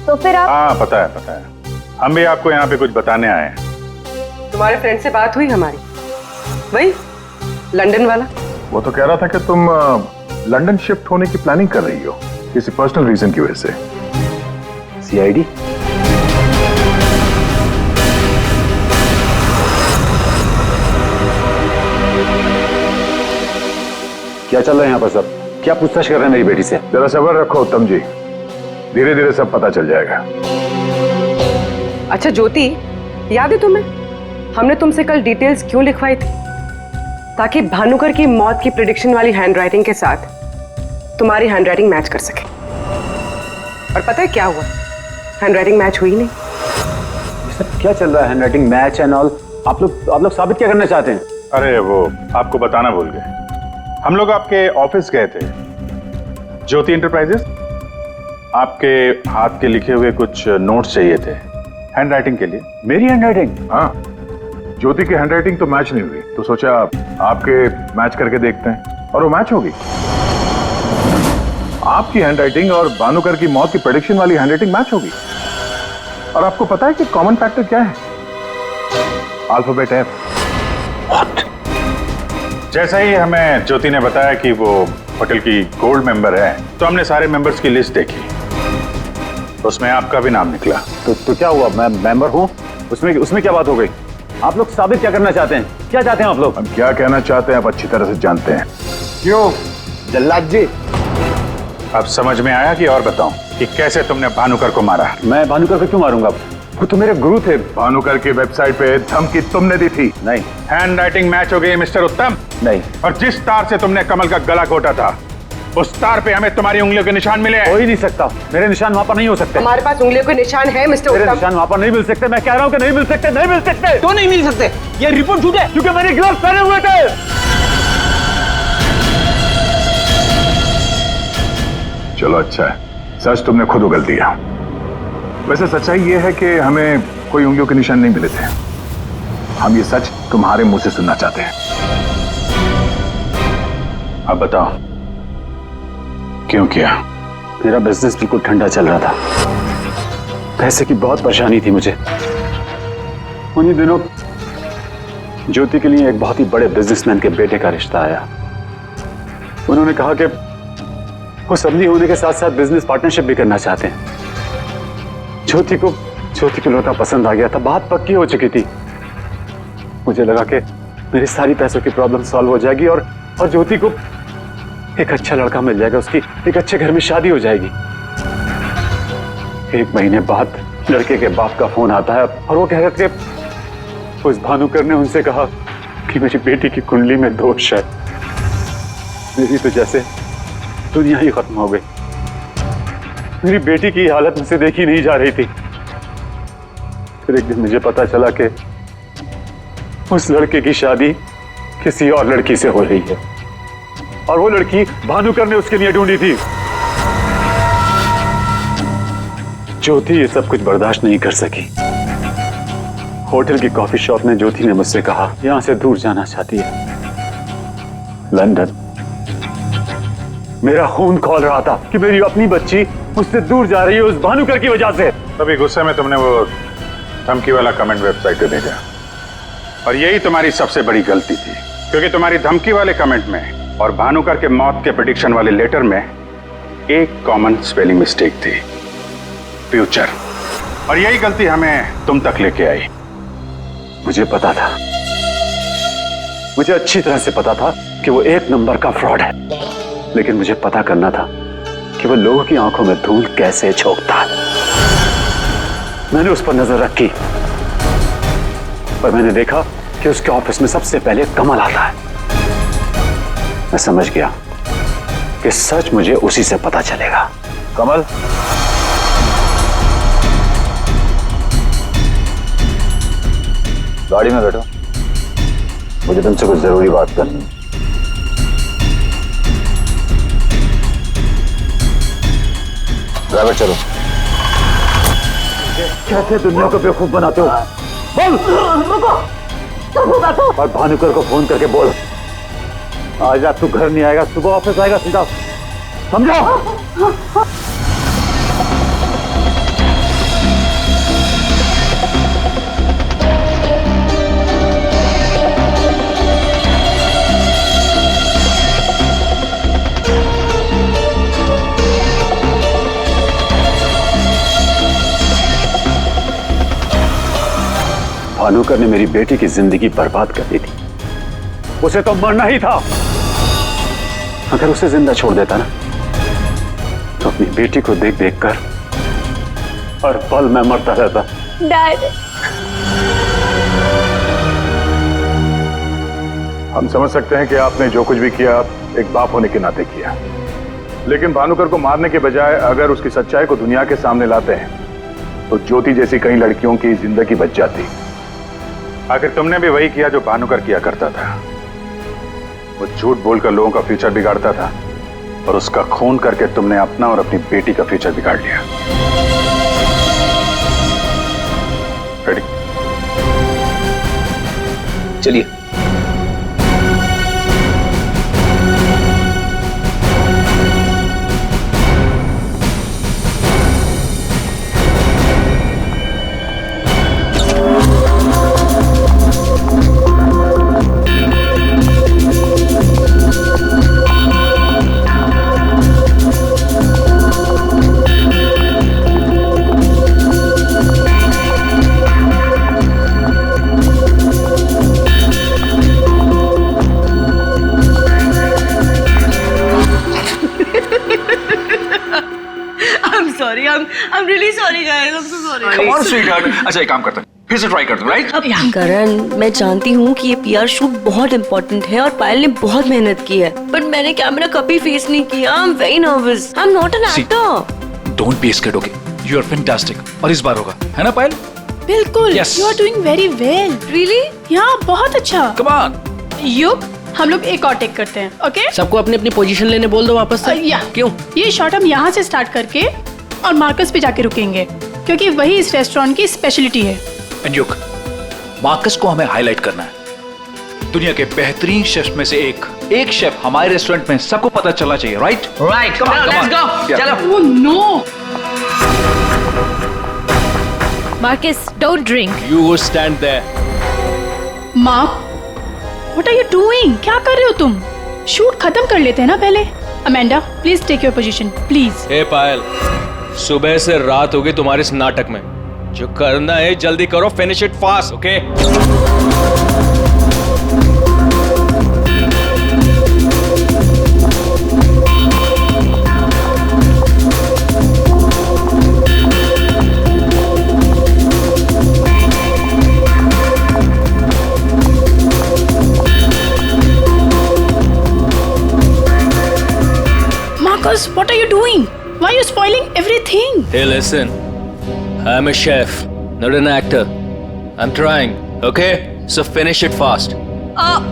तो फिर आप? हाँ, पता है पता है। हम भी आपको यहाँ पे कुछ बताने आए हैं। तुम्हारे फ्रेंड से बात हुई हमारी, वही लंदन वाला। वो तो कह रहा था कि तुम लंदन शिफ्ट होने की प्लानिंग कर रही हो किसी पर्सनल रीजन की वजह से। सीआईडी? क्या चल रहा है यहाँ पर सब? क्या पूछताछ कर रहे हैं मेरी बेटी से? जरा सब्र रखो उत्तम जी, धीरे धीरे सब पता चल जाएगा। अच्छा ज्योति, याद है तुम्हें हमने तुमसे कल डिटेल्स क्यों लिखवाई थी? ताकि भानुकर की मौत की प्रेडिक्शन वाली हैंडराइटिंग के साथ तुम्हारी हैंडराइटिंग मैच कर सके। और पता है क्या हुआ? हैंडराइटिंग मैच हुई नहीं। सब क्या चल रहा है? Handwriting match and all? आप लोग साबित क्या करना चाहते हैं? अरे वो आपको बताना भूल गए, हम लोग आपके ऑफिस गए थे, ज्योति एंटरप्राइजेस। आपके हाथ के लिखे हुए कुछ नोट्स चाहिए थे हैंडराइटिंग के लिए। मेरी हैंडराइटिंग? हाँ, ज्योति की हैंडराइटिंग तो मैच नहीं हुई, तो सोचा आपके मैच करके देखते हैं, और वो मैच होगी। आपकी हैंडराइटिंग और भानुकर की मौत की प्रेडिक्शन वाली हैंडराइटिंग मैच होगी। और आपको पता है कि कॉमन फैक्टर क्या है? Alphabet F. जैसा ही हमें ज्योति ने बताया कि वो होटल की गोल्ड मेंबर है, तो हमने सारे मेंबर्स की लिस्ट देखी, तो उसमें आपका भी नाम निकला। तो क्या हुआ? मैं मेंबर हूँ, उसमें क्या बात हो गई? आप लोग साबित क्या करना चाहते हैं? क्या चाहते हैं आप लोग? हम क्या कहना चाहते हैं आप अच्छी तरह से जानते हैं। क्यों जल्लाद जी? अब समझ में आया कि और बताऊं कि कैसे तुमने भानुकर को मारा? मैं भानुकर को क्यों मारूंगा? वो तो मेरे गुरु थे। भानुकर की वेबसाइट पे धमकी तुमने दी थी। नहीं। हैंडराइटिंग मैच हो गई मिस्टर उत्तम। नहीं। और जिस तार से तुमने कमल का गला घोटा था, उस तार पे हमें तुम्हारी उंगलियों के निशान मिले हैं। हो ही नहीं सकता, मेरे निशान वहां पर नहीं हो सकते। हमारे पास उंगलियों के निशान है मिस्टर उत्तम। मेरे निशान वहां पर नहीं मिल सकते। मैं कह रहा हूं कि नहीं मिल सकते, नहीं मिल सकते। तो नहीं मिल सकते, ये रिपोर्ट झूठ है, क्योंकि मैंने ग्लव्स पहने हुए थे। चलो अच्छा है, सच तुमने खुद उगल दिया। वैसे सच्चाई ये है कि हमें कोई उंगलियों के निशान नहीं मिले थे। हम ये सच तुम्हारे मुंह से सुनना चाहते हैं। अब बताओ क्यों किया? मेरा बिजनेस बिल्कुल ठंडा चल रहा था, पैसे की बहुत परेशानी थी मुझे। उन्हीं दिनों ज्योति के लिए एक बहुत ही बड़े बिजनेसमैन के बेटे का रिश्ता आया। उन्होंने कहा कि वो समधी होने के साथ साथ बिजनेस पार्टनरशिप भी करना चाहते हैं। ज्योति को लड़का पसंद आ गया था, बात पक्की हो चुकी थी। मुझे लगा कि मेरी सारी पैसों की प्रॉब्लम सॉल्व हो जाएगी और ज्योति को एक अच्छा लड़का मिल जाएगा, उसकी एक अच्छे घर में शादी हो जाएगी। 1 महीने बाद लड़के के बाप का फोन आता है और वो कह रहे थे उस भानुकर ने उनसे कहा कि मेरी बेटी की कुंडली में दोष है। मेरी तो जैसे दुनिया ही खत्म हो गई। मेरी बेटी की हालत मुझसे देखी नहीं जा रही थी। फिर एक दिन मुझे पता चला कि उस लड़के की शादी किसी और लड़की से हो रही है और वो लड़की भानुकर ने उसके लिए ढूंढी थी। ज्योति ये सब कुछ बर्दाश्त नहीं कर सकी। होटल की कॉफी शॉप में ज्योति ने मुझसे कहा यहां से दूर जाना चाहती है, लंदन। मेरा खून खौल रहा था कि मेरी अपनी बच्ची मुझसे दूर जा रही है उस भानुकर की वजह से। तभी गुस्से में तुमने वो धमकी वाला कमेंट वेबसाइट पे भेजा, और यही तुम्हारी सबसे बड़ी गलती थी, क्योंकि तुम्हारी धमकी वाले कमेंट में और भानुकर के मौत के प्रेडिक्शन वाले लेटर में एक कॉमन स्पेलिंग मिस्टेक थी, फ्यूचर। और यही गलती हमें तुम तक लेके आई। मुझे पता था, मुझे अच्छी तरह से पता था कि वो एक नंबर का फ्रॉड है, लेकिन मुझे पता करना था कि वो लोगों की आंखों में धूल कैसे झोंकता है। मैंने उस पर नजर रखी और मैंने देखा कि उसके ऑफिस में सबसे पहले कमल आता है। मैं समझ गया कि सच मुझे उसी से पता चलेगा। कमल, गाड़ी में बैठो, मुझे तुमसे कुछ जरूरी बात करनी है। ड्राइवर चलो। कैसे दुनिया को बेवकूफ बनाते हो? बोल। और भानुकर को फोन करके बोल आज रात तू घर नहीं आएगा, सुबह ऑफिस आएगा सीधा, समझो? भानुकर ने मेरी बेटी की जिंदगी बर्बाद कर दी थी। उसे तो मरना ही था। अगर उसे जिंदा छोड़ देता ना तो अपनी बेटी को देख देख कर हर पल मैं मरता रहता। डैड, हम समझ सकते हैं कि आपने जो कुछ भी किया एक बाप होने के नाते किया, लेकिन भानुकर को मारने के बजाय अगर उसकी सच्चाई को दुनिया के सामने लाते हैं तो ज्योति जैसी कई लड़कियों की जिंदगी बच जाती। आखिर तुमने भी वही किया जो भानुकर किया करता था। वो झूठ बोलकर लोगों का फ्यूचर बिगाड़ता था और उसका खून करके तुमने अपना और अपनी बेटी का फ्यूचर बिगाड़ लिया। रेडी? चलिए। I'm really sorry guys, I'm so sorry. Come on, sweetheart. अच्छा एक काम करते हैं, फिर से ट्राई करते हैं, राइट? करण, मैं जानती हूँ कि ये पीआर शूट बहुत इम्पोर्टेंट है और पायल ने बहुत मेहनत की है, बट मैंने कैमरा कभी फेस नहीं किया। I am very nervous. I am not an actor. Don't be scared, okay? You are fantastic. और इस बार होगा, है ना पायल? बिल्कुल। Yes. You are doing very well. Really? यहाँ बहुत अच्छा। Come on. युग, हम लोग एक और टेक करते हैं, ओके? सबको अपनी अपनी पोजीशन लेने बोल दो वापस से। क्यों? ये शॉट हम यहाँ से स्टार्ट करके और मार्कस पे जाके रुकेंगे, क्योंकि वही इस रेस्टोरेंट की स्पेशलिटी है। एंड युग, मार्कस को हमें हाईलाइट करना है। दुनिया के बेहतरीन शेफ में से एक शेफ हमारे रेस्टोरेंट में सबको पता चलना चाहिए, right? Right, come on, let's go. चलो। Oh no. Marcus, don't drink. You go stand there. Mark, what are you doing? क्या कर रहे हो तुम? शूट खत्म कर लेते हैं ना पहले। Amanda, please take your position, please. Hey Payal, सुबह से रात हो गई तुम्हारे इस नाटक में। जो करना है जल्दी करो, finish it fast, okay? Marcus, what are you doing? Why are you spoiling everything? Hey, listen. I'm a chef, not an actor. I'm trying, okay? So finish it fast.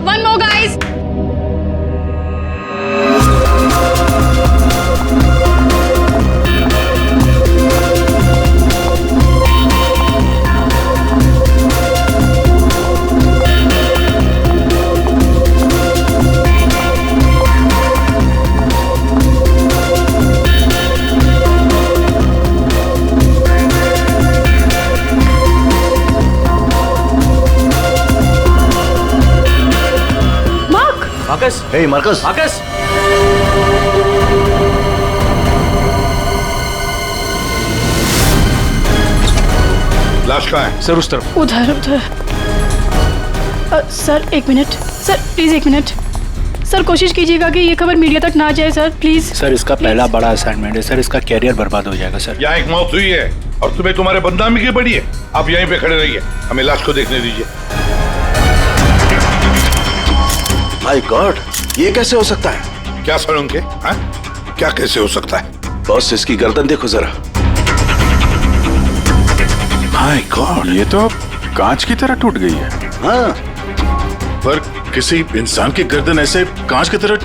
One more, guys. Hey Marcus. Marcus, लाश कहाँ है? Sir उस तरफ। उधर उधर। Sir एक minute, sir please एक minute. Sir कोशिश कीजिएगा कि ये खबर मीडिया तक ना जाए सर, प्लीज। सर इसका पहला बड़ा असाइनमेंट है सर, इसका कैरियर बर्बाद हो जाएगा सर। यहाँ एक मौत हुई है और तुम्हें तुम्हारे बदनामी की पड़ी है। आप यहीं पे खड़े रहिए, हमें लाश को देखने दीजिए। माय गॉड, ये कैसे हो सकता है? क्या सर उनके? क्या कैसे हो सकता है? बॉस, इसकी गर्दन देखो जरा। माय गॉड, ये तो कांच की तरह टूट गई है। हाँ, पर किसी इंसान की गर्दन ऐसे कांच की तरह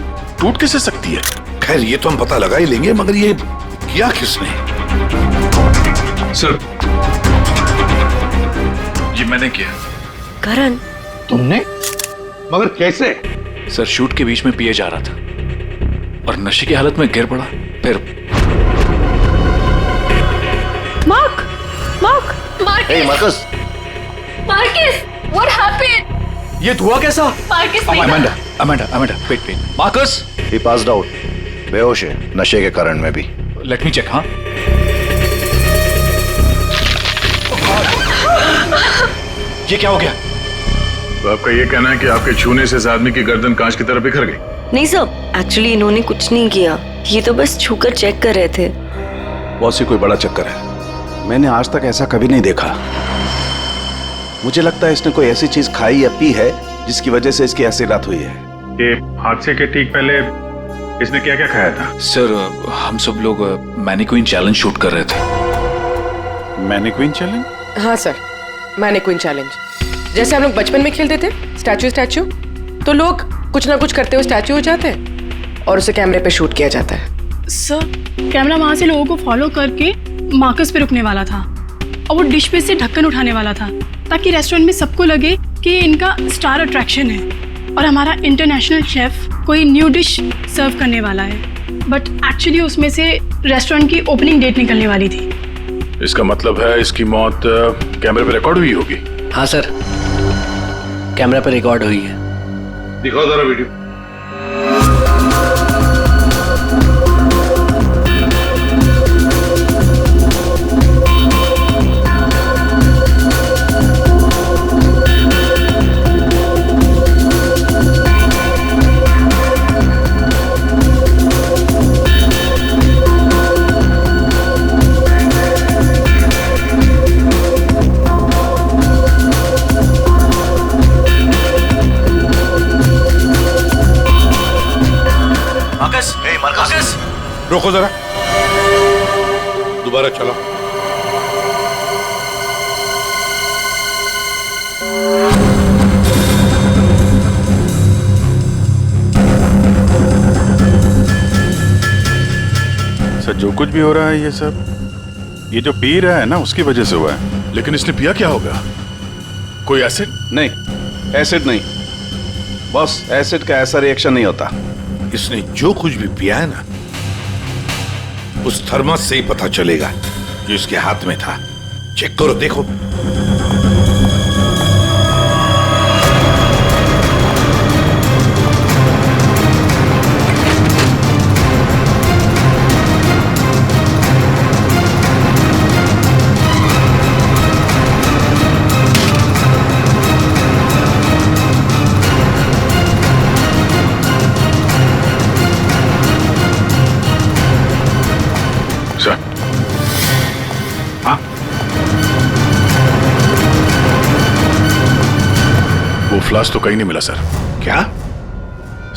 टूट कैसे सकती है? खैर ये तो हम पता लगा ही लेंगे, मगर ये किया किसने? सर ये मैंने किया। करण, तुमने? मगर कैसे? सर शूट के बीच में पिए जा रहा था और नशे की हालत में गिर पड़ा, फिर Mark, Mark, hey Marcus. Marcus, what happened? ये धुआं कैसा? Marcus, Amanda, Amanda, Amanda, wait. Marcus, he passed out, बेहोश है, नशे के कारण में भी। Let me check. हाँ, ये क्या हो गया? तो आपका ये कहना है कि आपके छूने से इस आदमी की गर्दन कांच की तरह बिखर गई? नहीं सर, एक्चुअली इन्होंने कुछ नहीं किया, ये तो बस छूकर चेक कर रहे थे। बॉस, ये कोई बड़ा चक्कर है। मैंने आज तक ऐसा कभी नहीं देखा। मुझे लगता है इसने कोई ऐसी चीज खाई या पी है जिसकी वजह से इसकी ऐसी रात हुई है। ये हादसे के ठीक पहले इसने क्या क्या खाया था? सर हम सब लोग मैनिक्विन चैलेंज शूट कर रहे थे। Mannequin challenge? हाँ सर, मैनिक्विन चैलेंज। जैसे हम लोग बचपन में खेलते थे स्टैचू, तो लोग कुछ ना कुछ करते हुए स्टैचू हो जाते हैं और उसे कैमरे पे शूट किया जाता है। सर कैमरा वहां से लोगों को फॉलो करके मार्कस पे रुकने वाला था और वो डिश पे से ढक्कन उठाने वाला था ताकि रेस्टोरेंट में सबको लगे कि इनका स्टार अट्रैक्शन है और हमारा इंटरनेशनल शेफ कोई न्यू डिश सर्व करने वाला है। बट एक्चुअली उसमें से रेस्टोरेंट की ओपनिंग डेट निकलने वाली थी। इसका मतलब है इसकी मौत कैमरे पे रिकॉर्ड हुई होगी? हाँ सर, कैमरा पर रिकॉर्ड हुई है। दिखाओ जरा वीडियो। मार्कस, रोको जरा, दोबारा चलो। सर जो कुछ भी हो रहा है ये सब ये जो पी रहा है ना उसकी वजह से हुआ है। लेकिन इसने पिया क्या होगा? कोई एसिड? नहीं, एसिड नहीं बॉस, एसिड का ऐसा रिएक्शन नहीं होता। इसने जो कुछ भी पिया है ना, उस थर्मस से ही पता चलेगा जो इसके हाथ में था। चेक करो, देखो। फ्लास्क तो कहीं नहीं मिला सर। क्या?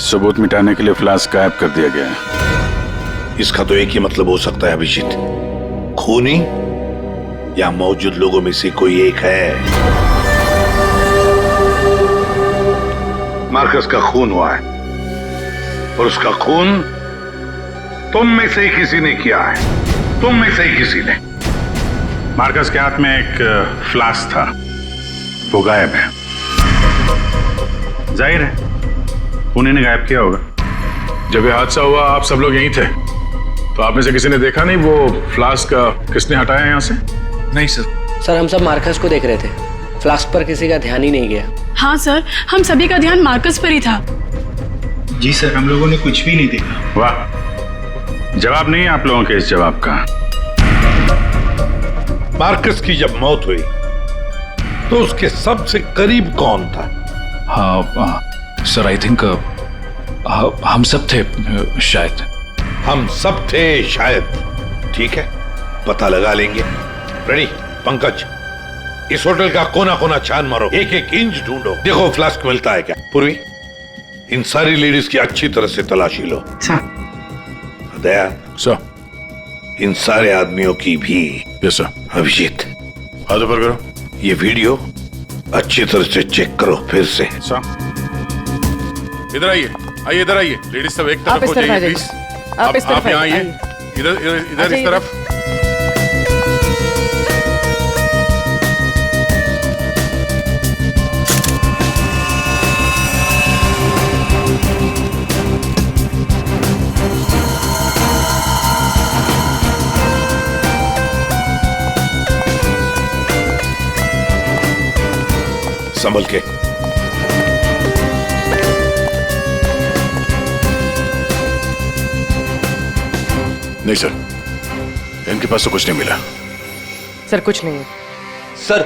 सबूत मिटाने के लिए फ्लास्क गायब कर दिया गया है। इसका तो एक ही मतलब हो सकता है अभिजीत, खूनी या मौजूद लोगों में से कोई एक है। मार्कस का खून हुआ है और उसका खून तुम में से ही किसी ने किया है, तुम में से ही किसी ने। मार्कस के हाथ में एक फ्लास्क था, वो गायब है। जाहिर है उन्हीं ने गायब किया होगा। जब ये हादसा हुआ आप सब लोग यहीं थे, तो आप में से किसी ने देखा नहीं वो फ्लास्क किसने हटाया यहाँ से? नहीं सर। सर हम सब मार्कस को देख रहे थे, फ्लास्क पर किसी का ध्यान ही नहीं गया। हाँ सर, हम सभी का ध्यान मार्कस पर ही था। जी सर, हम लोगों ने कुछ भी नहीं देखा। वाह, जवाब नहीं है आप लोगों के इस जवाब का। मार्कस की जब मौत हुई तो उसके सबसे करीब कौन था? हाँ सर, आई थिंक हम सब थे शायद। हम सब थे शायद। ठीक है, पता लगा लेंगे। रेडी पंकज, इस होटल का कोना कोना छान मारो, एक एक इंच ढूंढो, देखो फ्लास्क मिलता है क्या। पूर्वी, इन सारी लेडीज की अच्छी तरह से तलाशी लो। दया सर, इन सारे आदमियों की भी। Yes sir. अभिजीत, हाथ ऊपर करो। ये वीडियो अच्छी तरह से चेक करो फिर से। सर इधर आइए, आइए इधर आइए। लेडीज सब एक तरफ हो जाइए प्लीज। आप यहाँ आइए, इधर इस तरफ। संभल के। नहीं सर, इनके पास तो कुछ नहीं मिला। सर कुछ नहीं है। सर,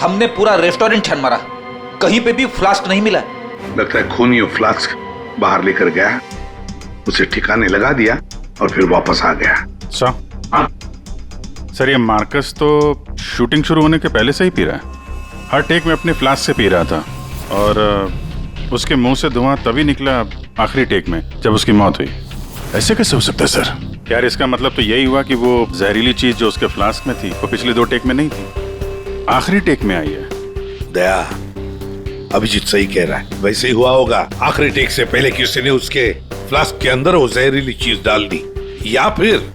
हमने पूरा रेस्टोरेंट छान मारा, कहीं पे भी फ्लास्क नहीं मिला। लगता है खूनी वो फ्लास्क बाहर लेकर गया, उसे ठिकाने लगा दिया और फिर वापस आ गया। सर ये मार्कस तो शूटिंग शुरू होने के पहले से ही पी रहा है। हर टेक में अपने फ्लास्क से पी रहा था और उसके मुंह से धुआं तभी निकला आखिरी टेक में जब उसकी मौत हुई। ऐसे कैसे हो सकता है सर? यार इसका मतलब तो यही हुआ कि वो जहरीली चीज जो उसके फ्लास्क में थी वो पिछले 2 टेक में नहीं थी, आखिरी टेक में आई है। दया, अभिजीत सही कह रहा है, वैसे ही हुआ होगा। आखिरी टेक से पहले किसी ने उसके फ्लास्क के अंदर वो जहरीली चीज डाल दी या फिर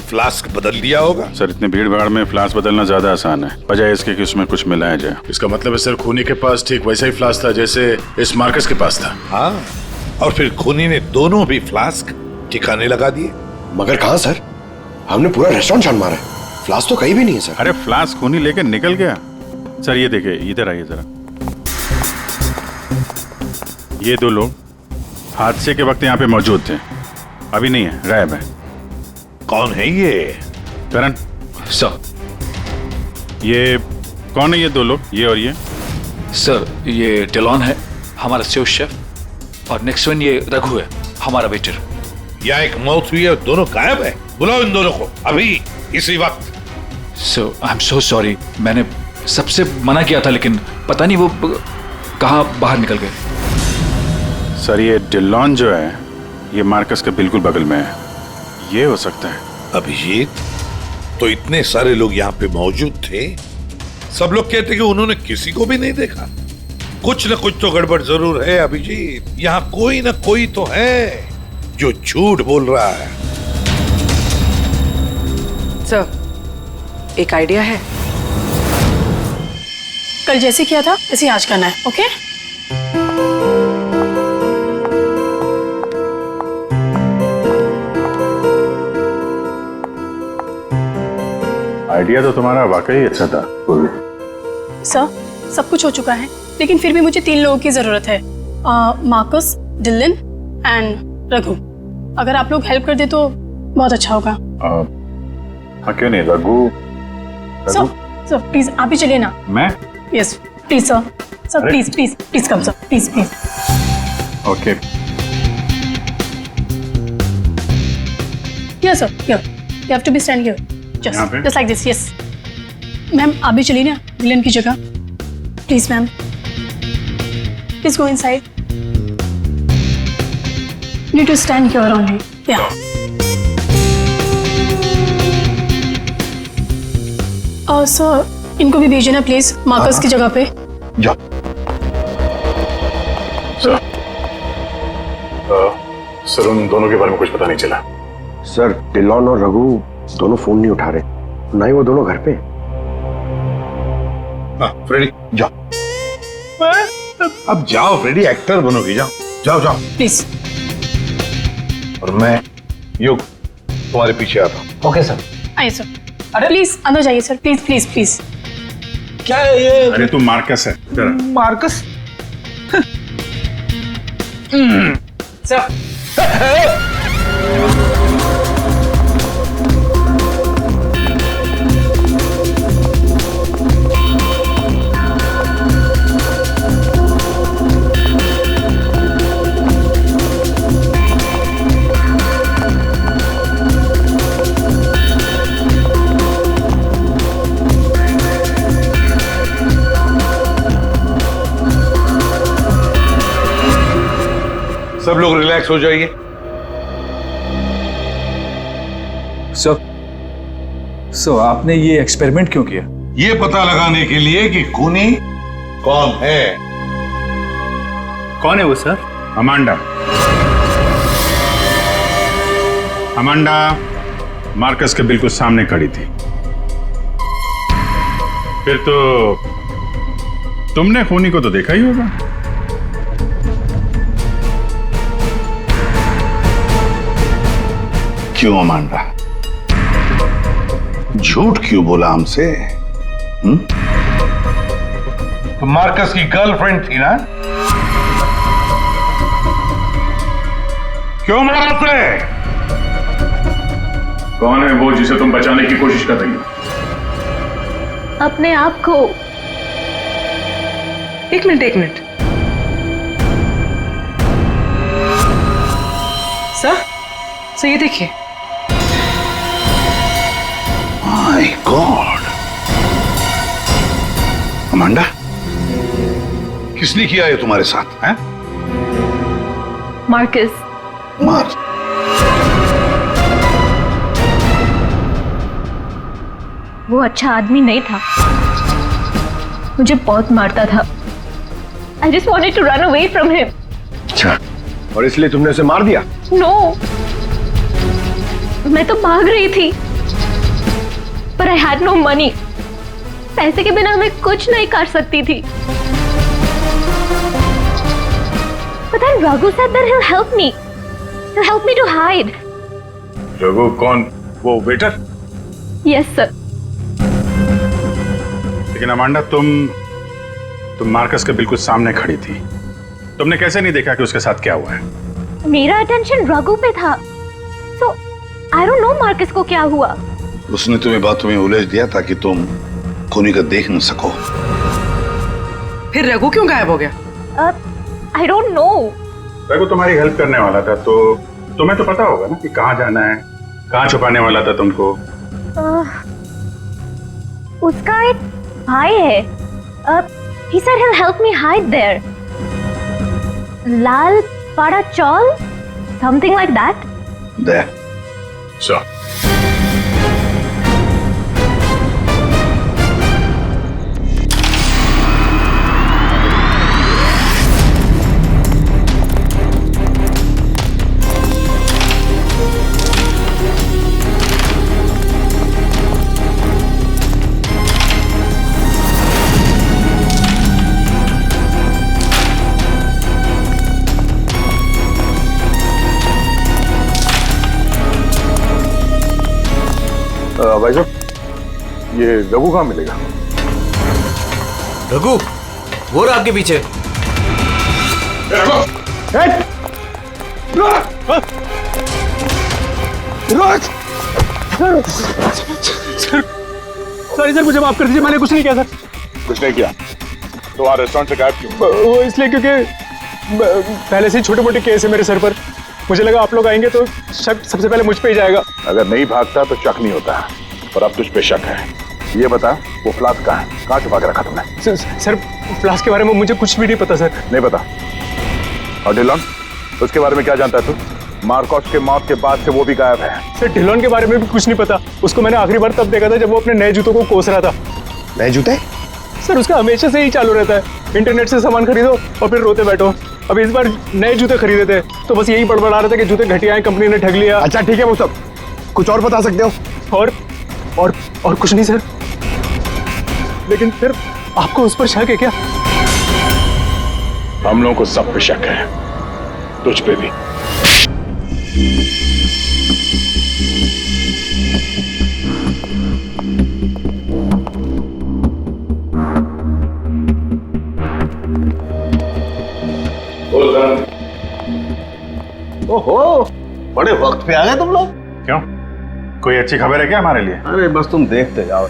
फ्लास्क बदल दिया होगा। सर इतने भीड़ भाड़ में फ्लास्क बदलना ज्यादा आसान है, बजाय इसके कि उसमें कुछ मिलाया जाए। इसका मतलब है सर खूनी के पास ठीक वैसा ही फ्लास्क था जैसे इस मार्कस के पास था। हाँ, और फिर खूनी ने दोनों भी फ्लास्क ठिकाने लगा दिए। मगर कहाँ सर? हमने पूरा रेस्टोरेंट छान मारा है, फ्लास्क तो कहीं भी नहीं है सर। अरे फ्लास्क खूनी लेकर निकल गया। सर ये देखिए, इधर आइए जरा। ये 2 लोग हादसे के वक्त यहाँ पे मौजूद थे, अभी नहीं है, गायब है। कौन है ये? करण सर। ये कौन है ये 2 लोग, ये और ये? सर ये डेलॉन है, हमारा सेफ शेफ, और नेक्स्ट वन ये रघु है, हमारा वेटर। यहाँ एक मौत हुई है, दोनों गायब है। बुलाओ इन दोनों को अभी, इसी वक्त। सो आई एम सो सॉरी, मैंने सबसे मना किया था लेकिन पता नहीं वो कहाँ बाहर निकल गए। सर ये डेलॉन जो है ये मार्कस के बिल्कुल बगल में है, ये हो सकता है। अभिजीत, तो इतने सारे लोग यहाँ पे मौजूद थे, सब लोग कहते कि उन्होंने किसी को भी नहीं देखा। कुछ न कुछ तो गड़बड़ जरूर है अभिजीत। यहाँ कोई न कोई तो है जो झूठ बोल रहा है। सर, एक आइडिया है। कल जैसे किया था वैसे आज करना है, ओके? आइडिया तो तुम्हारा वाकई अच्छा था। सर, सब कुछ हो चुका है लेकिन फिर भी मुझे 3 लोगों की जरूरत है, मार्कस, डिलन एंड रघु। अगर आप लोग हेल्प कर दे तो बहुत अच्छा होगा। हाँ क्यों नहीं, रघु। सर प्लीज आप ही चलिए ना। मैं? Yes please sir. Sir please please please come sir, please please. Okay. Yes sir, here you have to be stand here, just like this. Yes ma'am, आप भी चलिए ना डिलन की जगह, please ma'am. Please go inside. Need to stand here only. या sir, इनको भी भेजना प्लीज मार्कस की जगह पे। जाओ। सर उन दोनों के बारे में कुछ पता नहीं चला। सर डिलॉन और रघु दोनों फोन नहीं उठा रहे, ना ही वो दोनों घर पे। फ्रेडी जाओ, अब जाओ फ्रेडी, एक्टर बनोगी, जाओ जाओ जाओ प्लीज। और मैं युग तुम्हारे पीछे आता हूँ। Okay sir. आइए सर। अरे प्लीज अंदर जाइए सर, प्लीज प्लीज प्लीज। क्या है ये? अरे तू मार्कस है। मार्कस? सब लोग रिलैक्स हो जाइए। सो आपने ये एक्सपेरिमेंट क्यों किया? ये पता लगाने के लिए कि खूनी कौन है। कौन है वो सर? अमांडा। अमांडा मार्कस के बिल्कुल सामने खड़ी थी। फिर तो तुमने खूनी को तो देखा ही होगा। क्यों अमांडा, झूठ क्यों बोला हमसे? तो मार्कस की गर्लफ्रेंड थी ना? क्यों मारा उसे? कौन है वो जिसे तुम बचाने की कोशिश कर रही हो? अपने आप को। एक मिनट। सर ये देखिए। माय गॉड, अमांडा, किसने किया है तुम्हारे साथ? हैं? मार्कस। वो अच्छा आदमी नहीं था, मुझे बहुत मारता था। I just wanted to run away from him. अच्छा, और इसलिए तुमने उसे मार दिया? No, मैं तो भाग रही थी, पर I had no money. पैसे के बिना मैं कुछ नहीं कर सकती थी। But then Raghu said that he'll help me. He'll help me to hide. Raghu कौन? वो वेटर? Yes, sir. लेकिन अमांडा, तुम मार्कस के बिल्कुल सामने खड़ी थी। तुमने कैसे नहीं देखा कि उसके साथ क्या हुआ है? मेरा अटेंशन रघु पे था, so I don't know Marcus को क्या हुआ। उसने तुम्हें बातों में उलझ दिया ताकि तुम खूनी का देख न सको। फिर रघु क्यों गायब हो गया? I don't know. रघु तुम्हारी हेल्प करने वाला था, तो तुम्हें तो पता होगा ना कि कहाँ जाना है, कहाँ छुपाने वाला था तुमको। उसका एक भाई है। He said he'll help me hide there. Lal Pada Chaul, something like that. There. So. भाई साहब, ये रघु कहाँ मिलेगा? रघु, वो रहा आपके पीछे। सर मुझे माफ कर दीजिए, मैंने कुछ नहीं किया सर। कुछ नहीं किया तो वहाँ रेस्टोरेंट से गायब क्यों? वो इसलिए क्योंकि पहले से ही छोटे मोटे केस है मेरे सर पर। मुझे लगा आप लोग आएंगे तो शक सबसे पहले मुझ पे ही जाएगा। अगर नहीं भागता तो शक नहीं होता, और अब तुझ पे शक है। ये बता, वो फ्लास्क कहाँ है? कहाँ छुपा के रखा तुमने? सर फ्लास्क के बारे में मुझे कुछ भी नहीं पता सर। नहीं पता? और डिलॉन, उसके बारे में क्या जानता है तू? मार्कस के मौत के बाद से वो भी गायब है। सर डिलॉन के बारे में भी कुछ नहीं पता। उसको मैंने आखिरी बार तब देखा था जब वो अपने नए जूतों को कोस रहा था। नए जूते? सर उसका हमेशा से ही चालू रहता है, इंटरनेट से सामान खरीदो और फिर रोते बैठो। अब इस बार नए जूते खरीदे थे तो बस यही बड़बड़ा रहा था कि जूते घटिया हैं, कंपनी ने ठग लिया। अच्छा ठीक है, वो सब कुछ और बता सकते हो? और कुछ नहीं सर। लेकिन फिर आपको उस पर शक है क्या? हम लोगों को सब पे शक है, तुझ पे भी। बड़े वक्त पे आ गए तुम लोग। क्यों, कोई अच्छी खबर है क्या हमारे लिए? अरे बस तुम देखते जाओ।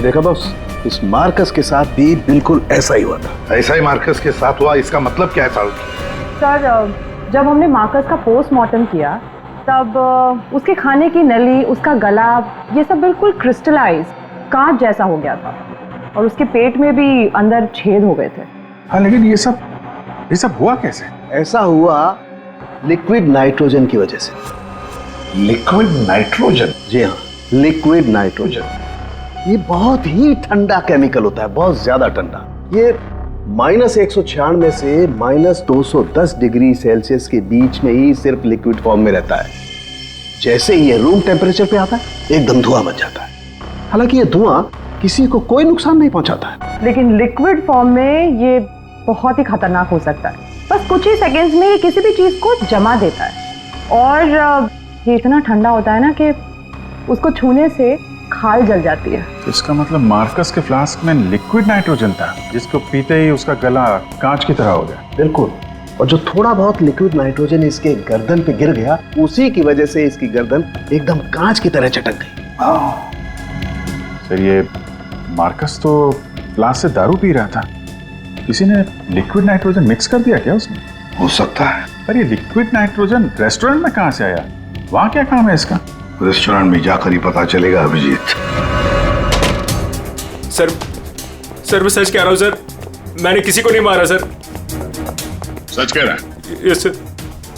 देखा बॉस, इस मार्कस के साथ भी बिल्कुल ऐसा ही हुआ था। ऐसा ही मार्कस के साथ हुआ, इसका मतलब क्या है साहब? सर, जब हमने मार्कस का पोस्टमार्टम किया तब उसके खाने की नली, उसका गला, ये सब बिल्कुल क्रिस्टलाइज कांच जैसा हो गया था और उसके पेट में भी अंदर छेद हो गए थे। हाँ, लेकिन ये सब हुआ कैसे? ऐसा हुआ लिक्विड नाइट्रोजन की वजह से। Liquid nitrogen? जी हाँ, लिक्विड नाइट्रोजन। ये बहुत ही ठंडा केमिकल होता है, बहुत ज्यादा ठंडा। ये -196 से -210 डिग्री सेल्सियस के बीच में ही सिर्फ लिक्विड फॉर्म में रहता है। जैसे ही ये रूम टेम्परेचर पे आता है एकदम धुआं बन जाता है। हालांकि ये धुआं किसी को कोई नुकसान नहीं पहुंचाता है, लेकिन लिक्विड फॉर्म में ये बहुत ही खतरनाक हो सकता है। बस कुछ ही सेकेंड्स में ये किसी भी चीज को जमा देता है और ये इतना ठंडा होता है ना कि उसको छूने से खाल जल जाती है। तो इसका मतलब मार्कस के फ्लास्क में लिक्विड नाइट्रोजन था, जिसको पीते ही उसका गला कांच की तरह हो गया। बिल्कुल। और जो थोड़ा बहुत लिक्विड नाइट्रोजन इसके गर्दन पे गिर गया, उसी की वजह से इसकी गर्दन एकदम कांच की तरह चटक गई। सर, ये मार्कस तो फ्लास्क से दारू पी रहा था, किसी ने लिक्विड नाइट्रोजन मिक्स कर दिया क्या उसमें? हो सकता है। पर ये लिक्विड नाइट्रोजन रेस्टोरेंट में कहां से आया? वहां क्या काम है इसका? रेस्टोरेंट में जाकर ही पता चलेगा अभिजीत। सर मैं सच कह रहा हूँ सर, मैंने किसी को नहीं मारा सर। सच कह रहा है? Yes sir.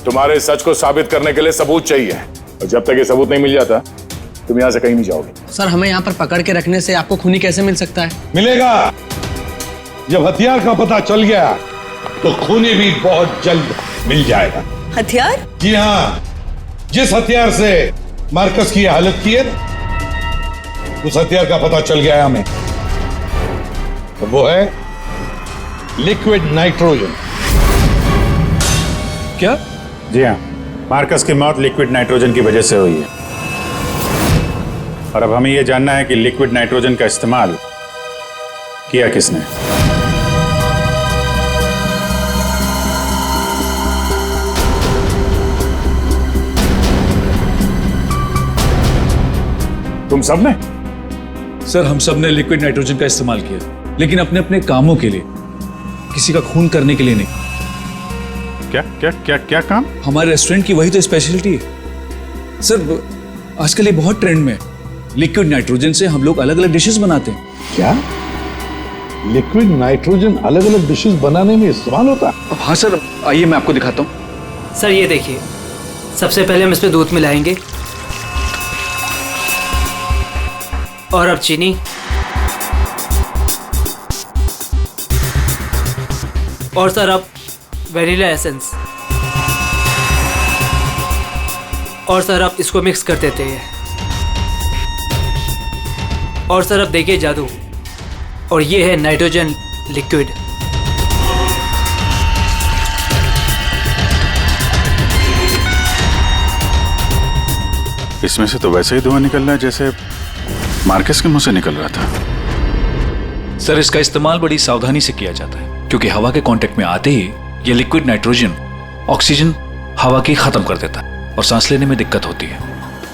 तुम्हारे सच को साबित करने के लिए सबूत चाहिए, और जब तक ये सबूत नहीं मिल जाता तुम यहाँ से कहीं नहीं जाओगे। सर, हमें यहाँ पर पकड़ के रखने से आपको खूनी कैसे मिल सकता है? मिलेगा। जब हथियार का पता चल गया तो खूनी भी बहुत जल्द मिल जाएगा। हथियार? जी हाँ, जिस हथियार से मार्कस की हालत की है उस हथियार का पता चल गया है हमें, तो वो है लिक्विड नाइट्रोजन। क्या? जी हाँ, मार्कस की मौत लिक्विड नाइट्रोजन की वजह से हुई है। और अब हमें यह जानना है कि लिक्विड नाइट्रोजन का इस्तेमाल किया किसने। तुम सब ने? सर, हम सब ने लिक्विड नाइट्रोजन का इस्तेमाल किया, लेकिन अपने अपने कामों के लिए, किसी का खून करने के लिए नहीं। क्या क्या क्या क्या काम? हमारे रेस्टोरेंट की वही तो स्पेशलिटी है सर। आजकल ये बहुत ट्रेंड में है। लिक्विड नाइट्रोजन से हम लोग अलग अलग डिशेस बनाते हैं। क्या लिक्विड नाइट्रोजन अलग अलग डिशेस बनाने में इस्तेमाल होता है? हाँ सर, आइए मैं आपको दिखाता हूँ। सर ये देखिए, सबसे पहले हम इसमें दूध मिलाएंगे और अब चीनी और सर अब वैनिला एसेंस और सर अब इसको मिक्स कर देते हैं। और सर अब देखिए जादू, और ये है नाइट्रोजन लिक्विड। इसमें से तो वैसे ही धुआं निकल रहा है जैसे मार्कस के मुंह से निकल रहा था। सर, इसका इस्तेमाल बड़ी सावधानी से किया जाता है, क्योंकि हवा के कांटेक्ट में आते ही ये लिक्विड नाइट्रोजन ऑक्सीजन हवा की खत्म कर देता है और सांस लेने में दिक्कत होती है।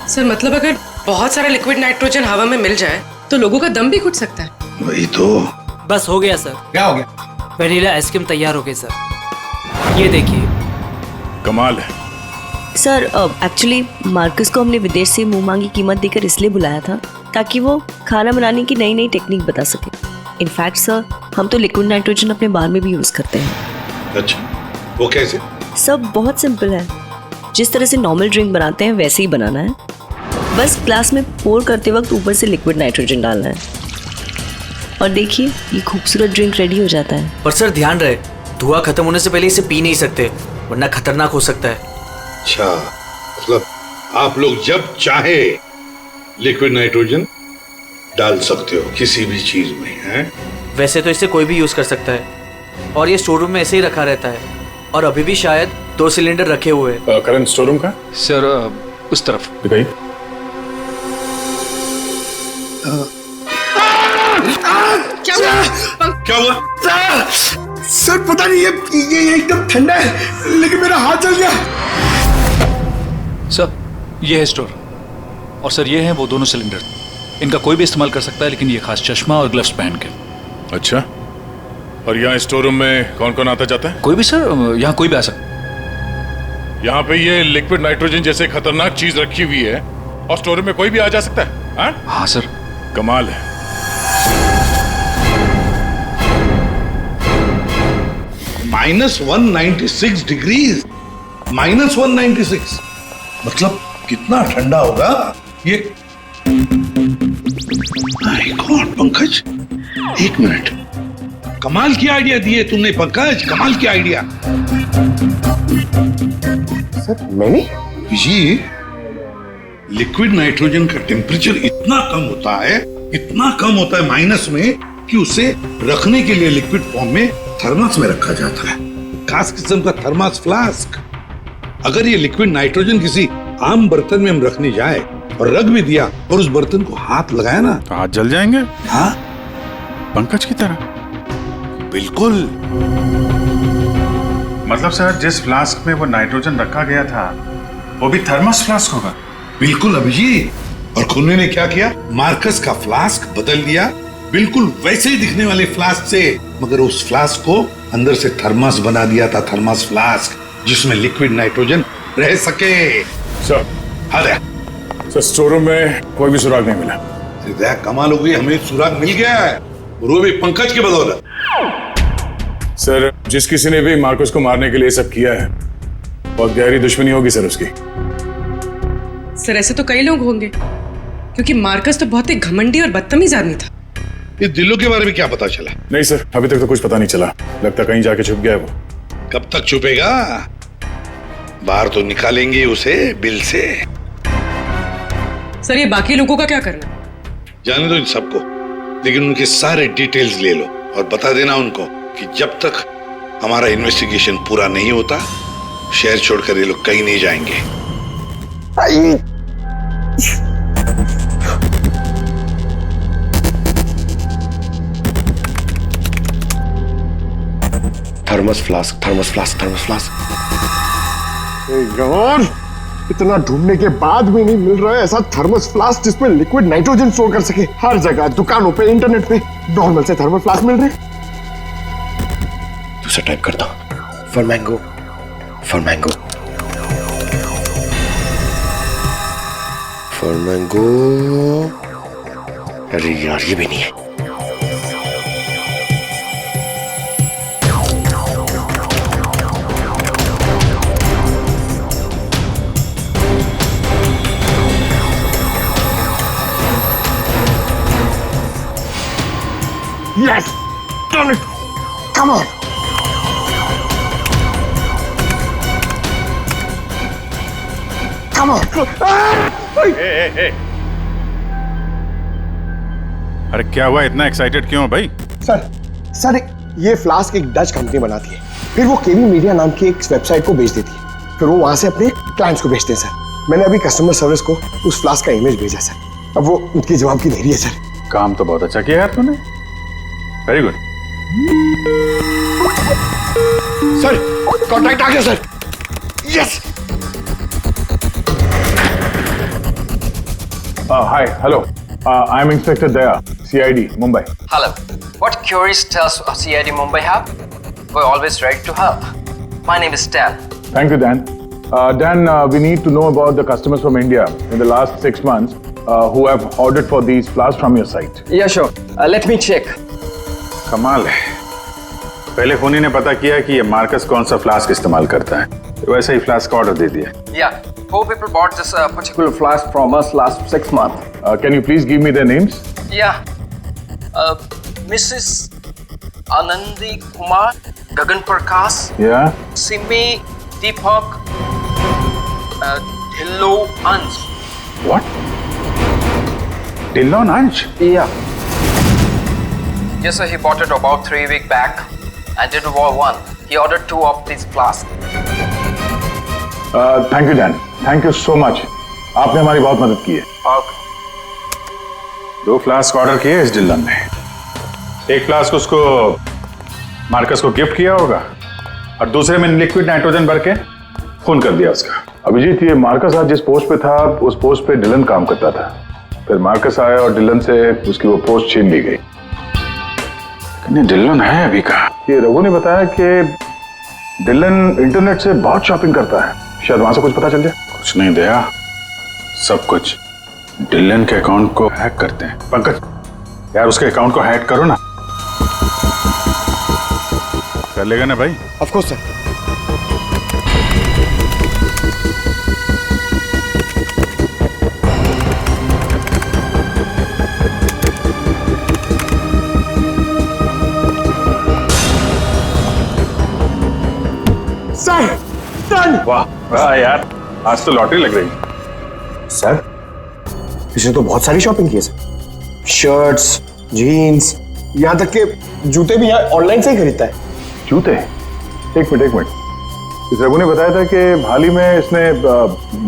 सर, मतलब अगर बहुत सारा लिक्विड नाइट्रोजन हवा में मिल जाए तो लोगों का दम भी घुट सकता है। वही तो। बस हो गया सर। क्या हो गया? वैनिला आइसक्रीम तैयार हो गई सर, ये देखिए। कमाल है सर। एक्चुअली मार्कस को हमने विदेश से मुंह मांगी कीमत देकर इसलिए बुलाया था ताकि वो खाना बनाने की नई नई टेक्निक बता सके। इनफैक्ट सर, हम तो लिक्विड नाइट्रोजन अपने बार में भी यूज करते हैं। अच्छा, वो कैसे? सब बहुत सिंपल है। जिस तरह से नॉर्मल ड्रिंक बनाते हैं वैसे ही बनाना है। बस ग्लास में पोर करते वक्त ऊपर से लिक्विड नाइट्रोजन डालना है और देखिए ये खूबसूरत ड्रिंक रेडी हो जाता है। पर सर ध्यान रहे, धुआं खत्म होने से पहले इसे पी नहीं सकते, वरना खतरनाक हो सकता है। अच्छा, मतलब आप लोग जब चाहे लिक्विड नाइट्रोजन डाल सकते हो किसी भी चीज में, हैं? वैसे तो इसे कोई भी यूज कर सकता है, और ये स्टोर रूम में ऐसे ही रखा रहता है, और अभी भी शायद 2 सिलेंडर रखे हुए हैं। करंट स्टोर रूम का सर उस तरफ दिखाइए। क्या हुआ? सर पता नहीं, ये एकदम ठंडा है, लेकिन मेरा हाथ जल गया। सर ये है स्टोर, और सर ये है वो दोनों सिलेंडर। इनका कोई भी इस्तेमाल कर सकता है, लेकिन ये खास चश्मा और ग्लव्स पहन के। अच्छा, और यहाँ स्टोर रूम में कौन कौन आता जाता है? कोई भी सर, यहाँ कोई भी आ सकता है। यहाँ पे ये लिक्विड नाइट्रोजन जैसे खतरनाक चीज रखी हुई है, और स्टोर रूम में कोई भी आ जा सकता है? हाँ सर। कमाल है। -196 डिग्रीज, -196 मतलब कितना ठंडा होगा ये? माय गॉड पंकज, एक मिनट, कमाल की आइडिया दिए तुमने पंकज, कमाल की आइडिया। सर मैंने जी, लिक्विड नाइट्रोजन का टेम्परेचर इतना कम होता है, इतना कम होता है माइनस में, कि उसे रखने के लिए लिक्विड फॉर्म में थर्मस में रखा जाता है, खास किस्म का थर्मस फ्लास्क। अगर ये लिक्विड नाइट्रोजन किसी आम बर्तन में हम रखने जाए और रख भी दिया और उस बर्तन को हाथ लगाया ना, तो हाथ जल जाएंगे। हाँ, पंकज की तरह। बिल्कुल। मतलब सर, जिस फ्लास्क में वो नाइट्रोजन रखा गया था, वो भी थर्मस फ्लास्क होगा? बिल्कुल अभिजीत। और खुन्ने ने क्या किया? मार्कस का फ्लास्क बदल दिया, बिल्कुल वैसे ही दिखने वाले फ्लास्क से, मगर उस फ्लास्क को अंदर से थर्मस बना दिया था, थर्मस फ्लास्क, जिसमें लिक्विड नाइट्रोजन रह सके। सर, सर स्टोर रूम में कोई भी सुराग नहीं मिला। अरे कमाल हो गई, हमें सुराग मिल गया है, और वो भी पंकज के बदौलत। सर, जिस किसी ने भी मार्कस को मारने के लिए सब किया है, बहुत गहरी दुश्मनी होगी सर उसकी। सर ऐसे तो कई लोग होंगे, क्योंकि मार्कस तो बहुत ही घमंडी और बदतमीज आदमी था। इस दिल्लो के बारे में क्या पता चला? नहीं सर, अभी तक तो कुछ पता नहीं चला, लगता कहीं जाके छुप गया है वो। कब तक छुपेगा? बाहर तो निकालेंगे उसे बिल से। सर ये बाकी लोगों का क्या करना? जाने दो इन सबको, लेकिन उनके सारे डिटेल्स ले लो और बता देना उनको कि जब तक हमारा इन्वेस्टिगेशन पूरा नहीं होता, शहर छोड़कर ये लोग कहीं नहीं जाएंगे। Thermos flask, thermos flask, thermos flask. जवान, इतना ढूंढने के बाद भी नहीं मिल रहा है ऐसा थर्मस फ्लास्क जिसमें लिक्विड नाइट्रोजन स्टोर कर सके। हर जगह, दुकानों पे, इंटरनेट पे नॉर्मल से थर्मल फ्लास्क मिल रहे। दूसरा टाइप करता हूं, for mango, for mango, for mango. अरे यार, ये भी नहीं है। Yes! Done it! Come on! Come on! hey. अरे क्या हुआ, इतना एक्साइटेड क्यों हो भाई? सर ये फ्लास्क एक डच कंपनी बनाती है, फिर वो केवी मीडिया नाम की एक वेबसाइट को बेच देती है, फिर वो वहां से अपने क्लाइंट्स को भेजते हैं सर। मैंने अभी कस्टमर सर्विस को उस फ्लास्क का इमेज भेजा सर, अब वो उनके जवाब की देरी है सर। काम तो बहुत अच्छा किया यार तूने, वेरी गुड। सर कॉन्ट्रैक्ट आ गया sir. Yes. Hi, hello, I am inspector Daya, CID Mumbai. Hello. What queries does CID Mumbai have? We're always ready to help. My name is Dan. Thank you, Dan. Dan, we need to know about the customers from India in the last 6 months who have ordered for these flasks from your site. Yeah, sure. Let me check. कमाल है, पहले खूनी ने पता किया कि ये Marcus कौन सा फ्लास्क इस्तेमाल करता है, तो वैसे ही फ्लास्क का ऑर्डर दे दिया। Yeah, 4 people bought this particular flask from us last 6 months. Can you please give me their names? Yeah, Mrs. Anandi Kumar गगन प्रकाश, सिमी, दीपक, ढिल्लो, अंश। What? Dillon Ansh? Yeah. Yes, sir. He bought it about 3 weeks back and did World 1. He ordered 2 of these flasks. Thank you Dan, thank you so much. आपने हमारी बहुत मदद की है। 2 flask order किए इस Dylan ने। एक फ्लास्क उसको मार्कस को गिफ्ट किया होगा और दूसरे में लिक्विड नाइट्रोजन भर के खून कर दिया उसका। अभिजीत, ये मार्कस आज जिस पोस्ट पे था उस पोस्ट पे डिलन काम करता था। फिर मार्कस आया और डिलन से उसकी वो पोस्ट छीन ली गई। डिलन है अभी कहाँ? ये रघु ने बताया कि डिलन इंटरनेट से बहुत शॉपिंग करता है, शायद वहां से कुछ पता चल जाए। कुछ नहीं दया, सब कुछ डिलन के अकाउंट को हैक करते हैं। पंकज यार, उसके अकाउंट को हैक करो ना। कर लेगा ना भाई? Of course sir. वाह वाह यार, आज तो लॉटरी लग रही। सर, इसने तो बहुत सारी शॉपिंग की है सर। शर्ट्स, जीन्स, यहाँ तक के जूते भी यहाँ ऑनलाइन से ही खरीदता है। जूते? एक मिनट, इस रघु ने बताया था कि हाल ही में इसने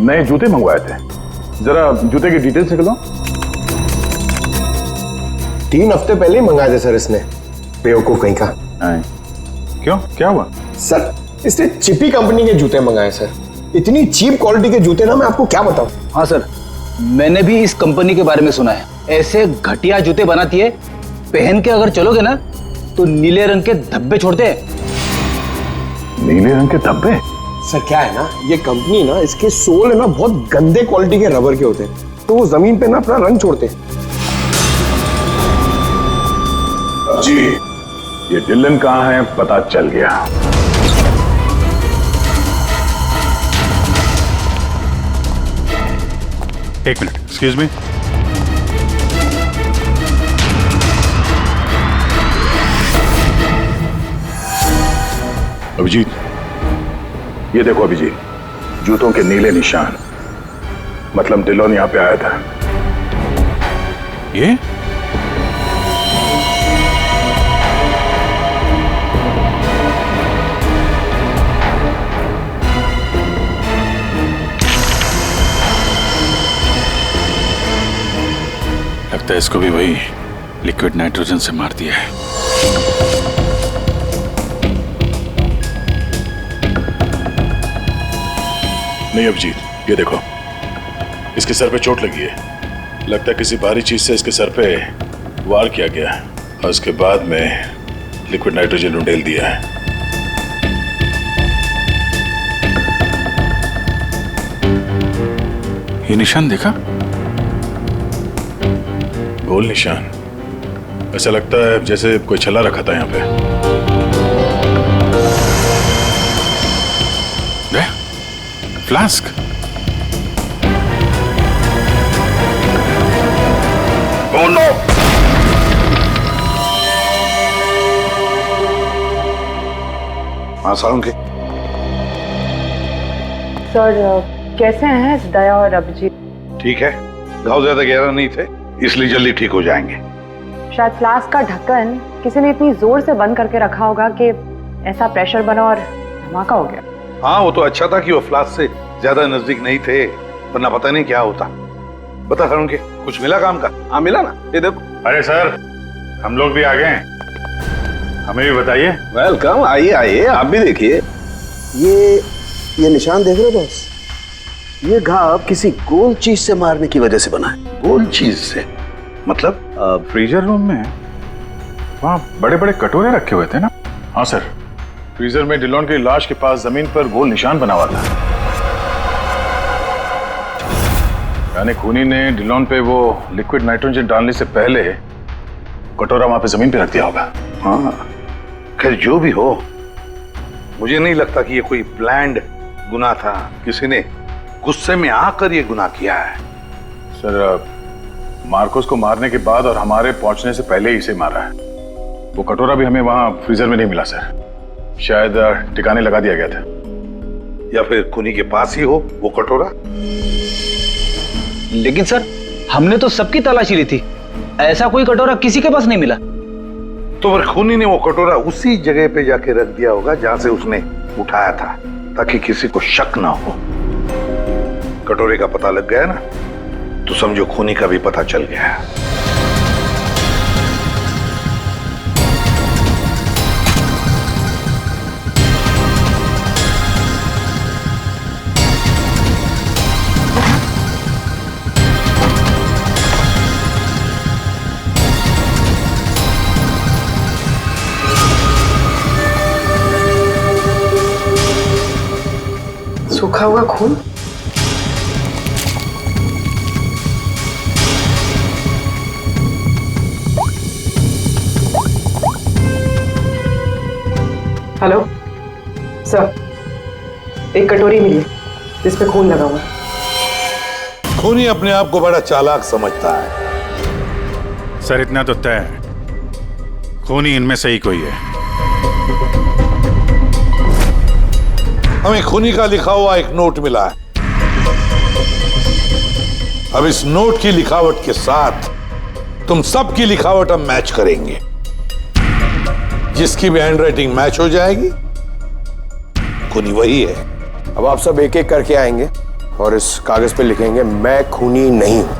नए जूते मंगवाए थे। जरा जूते की डिटेल्स निकलो। 3 हफ्ते पहले ही मंगाए थे सर इसने, बेवकूफ कहीं का। क्यों, क्या हुआ? सर, इसने चिपी कंपनी के जूते मंगाए सर। इतनी चीप क्वालिटी के जूते ना, मैं आपको क्या बताऊं। हाँ सर, मैंने भी इस कंपनी के बारे में सुना है। ऐसे घटिया जूते बनाती है, पहन के अगर चलोगे ना तो नीले रंग के धब्बे छोड़ते हैं। नीले रंग के धब्बे? सर क्या है ना, ये कंपनी ना, इसके सोल है ना बहुत गंदे क्वालिटी के रबर के होते हैं, तो वो जमीन पे ना अपना रंग छोड़ते हैं। जी, ये डिलन कहाँ है पता चल गया। एक मिनट, एक्सक्यूज मी। अभिजीत, ये देखो अभिजीत, जूतों के नीले निशान, मतलब डिलोन यहां पे आया था। ये लगता है इसको भी वही लिक्विड नाइट्रोजन से मार दिया है। नहीं अभिजीत, ये देखो, इसके सर पे चोट लगी है। लगता है किसी भारी चीज से इसके सर पे वार किया गया और उसके बाद में लिक्विड नाइट्रोजन उंडेल दिया है। ये निशान देखा? गोल निशान। ऐसा लगता है जैसे कोई छल्ला रखा था यहाँ पे। फ्लास्क। Oh no! हाँ सालुंके। सर कैसे हैं दया और अभिजीत? ठीक है, घाव ज्यादा गहरा नहीं थे इसलिए जल्दी ठीक हो जाएंगे। शायद फ्लास्क का ढक्कन किसी ने इतनी जोर से बंद करके रखा होगा कि ऐसा प्रेशर बना और धमाका हो गया। हाँ, वो तो अच्छा था कि वो फ्लास्क से ज्यादा नजदीक नहीं थे, वरना पता नहीं क्या होता। बता सालुंके, कुछ मिला काम का? हाँ मिला ना, ये देखो। अरे सर, हम लोग भी आ गए, हमें भी बताइए। वेलकम, आइए आइए, आप भी देखिए। ये निशान देख रहे हो बॉस? ये घाव किसी गोल चीज से मारने की वजह से बना है। गोल चीज से मतलब? फ्रीजर रूम में वहाँ बड़े बड़े कटोरे रखे हुए थे ना? हाँ सर, फ्रीजर में डिलोन की लाश के पास जमीन पर गोल निशान बना हुआ था। यानी खूनी ने डिलोन पे वो लिक्विड नाइट्रोजन डालने से पहले कटोरा वहां पे जमीन पे रख दिया होगा। हाँ, खैर जो भी हो, मुझे नहीं लगता कि ये कोई प्लान्ड गुनाह था। किसी ने गुस्से में आकर ये गुनाह किया है। सर, मार्कोस को मारने के बाद और हमारे पहुंचने से पहले ही इसे मारा है। वो कटोरा भी हमें वहां फ्रीजर में नहीं मिला सर। शायद ठिकाने लगा दिया गया था। या फिर खूनी के पास ही हो वो कटोरा। लेकिन सर, हमने तो सबकी तलाशी ली थी, ऐसा कोई कटोरा किसी के पास नहीं मिला। तो फिर खूनी ने वो कटोरा उसी जगह पे जाके रख दिया होगा जहां से उसने उठाया था, ताकि किसी को शक ना हो। कटोरे का पता लग गया ना, तो समझो खूनी का भी पता चल गया। सूखा हुआ खून। हेलो सर, एक कटोरी मिली जिस पे खून लगा हुआ है। खूनी अपने आप को बड़ा चालाक समझता है। सर इतना तो तय है, खूनी इनमें से ही कोई है। हमें खूनी का लिखा हुआ एक नोट मिला है। अब इस नोट की लिखावट के साथ तुम सबकी लिखावट हम मैच करेंगे। जिसकी भी हैंडराइटिंग मैच हो जाएगी, खूनी वही है। अब आप सब एक एक करके आएंगे और इस कागज पे लिखेंगे, मैं खूनी नहीं हूं।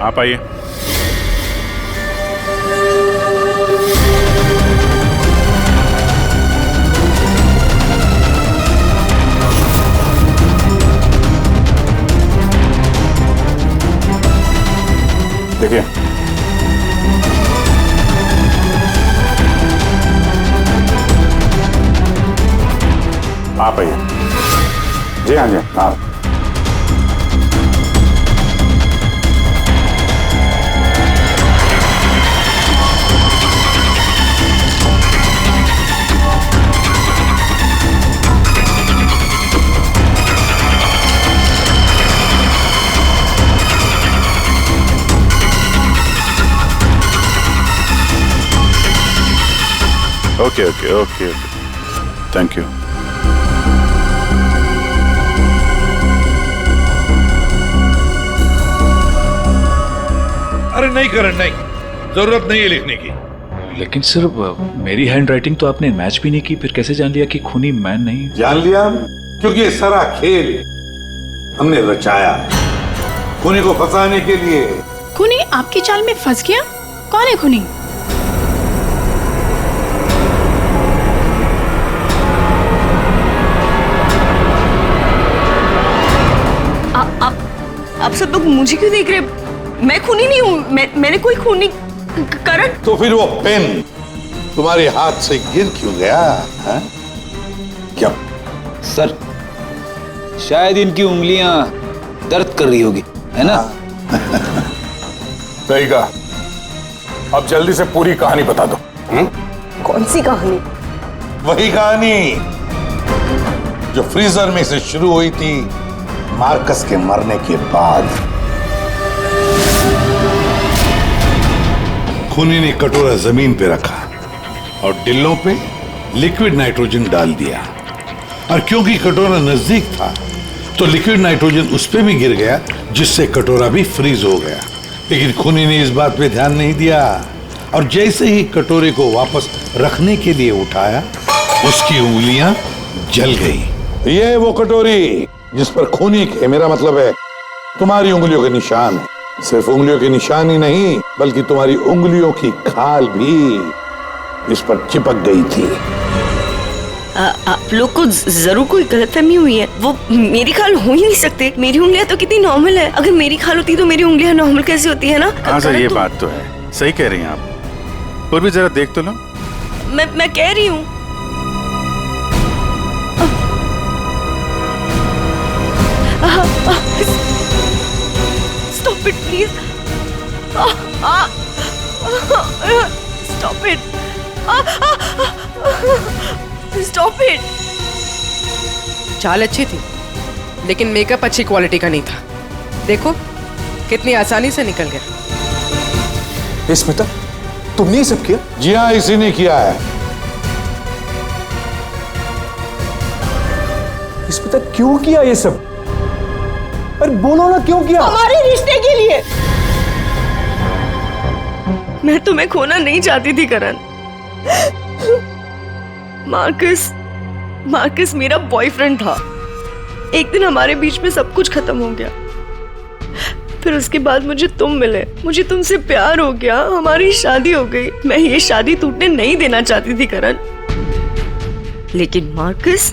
आप आइए। देखिए, आप आइए। जी हाँ जी, आप। Okay okay okay okay, thank you. अरे नहीं करण, नहीं, जरूरत नहीं है लिखने की। लेकिन सर, मेरी हैंडराइटिंग तो आपने मैच भी नहीं की, फिर कैसे जान लिया कि खूनी मैं नहीं? जान लिया क्योंकि ये सारा खेल हमने रचाया खूनी को फंसाने के लिए। खूनी आपकी चाल में फंस गया? कौन है खूनी? आप सब लोग मुझे क्यों देख रहे? मैं खूनी नहीं हूँ। मैंने कोई खूनी करण। तो फिर वो पेन तुम्हारे हाथ से गिर क्यों गया है? क्या सर, शायद इनकी उंगलियां दर्द कर रही होगी, है ना? सही कहा। अब जल्दी से पूरी कहानी बता दो। कौन सी कहानी? वही कहानी जो फ्रीजर में से शुरू हुई थी मार्कस के मरने के बाद। खूनी ने कटोरा जमीन पे रखा और डिल्लों पे लिक्विड नाइट्रोजन डाल दिया, और क्योंकि कटोरा नजदीक था तो लिक्विड नाइट्रोजन उस पे भी गिर गया, जिससे कटोरा भी फ्रीज हो गया। लेकिन खूनी ने इस बात पे ध्यान नहीं दिया, और जैसे ही कटोरे को वापस रखने के लिए उठाया, उसकी उंगलियां जल गई। ये वो कटोरी जिस पर खूनी के, मेरा मतलब है तुम्हारी उंगलियों के निशान है। सिर्फ उंगलियों के निशान ही नहीं, बल्कि तुम्हारी उंगलियों की खाल भी इस पर चिपक गई थी। आप लोग को जरूर कोई गलतफहमी हुई है। वो मेरी खाल हो ही नहीं सकते। मेरी उंगलियां तो कितनी नॉर्मल है। अगर मेरी खाल होती तो मेरी उंगलियां नॉर्मल कैसे होती है ना? हाँ सर, ये बात तो है, सही कह रही हैं आप। और भी जरा देख तो लो। मैं कह रही हूँ। Stop it, please. Stop it. Stop it. चाल अच्छी थी, लेकिन मेकअप अच्छी क्वालिटी का नहीं था। देखो कितनी आसानी से निकल गया। स्मिता, तुमने ये सब किया? जी हाँ, इसी ने किया है। स्मिता क्यों किया ये सब? अरे बोलो ना क्यों किया? हमारे रिश्ते के लिए। मैं तुम्हें खोना नहीं चाहती थी करण। मार्कस मेरा बॉयफ्रेंड था। एक दिन हमारे बीच में सब कुछ खत्म हो गया। फिर उसके बाद मुझे तुम मिले, मुझे तुमसे प्यार हो गया, हमारी शादी हो गई। मैं ये शादी टूटने नहीं देना चाहती थी करण, लेकिन मार्कस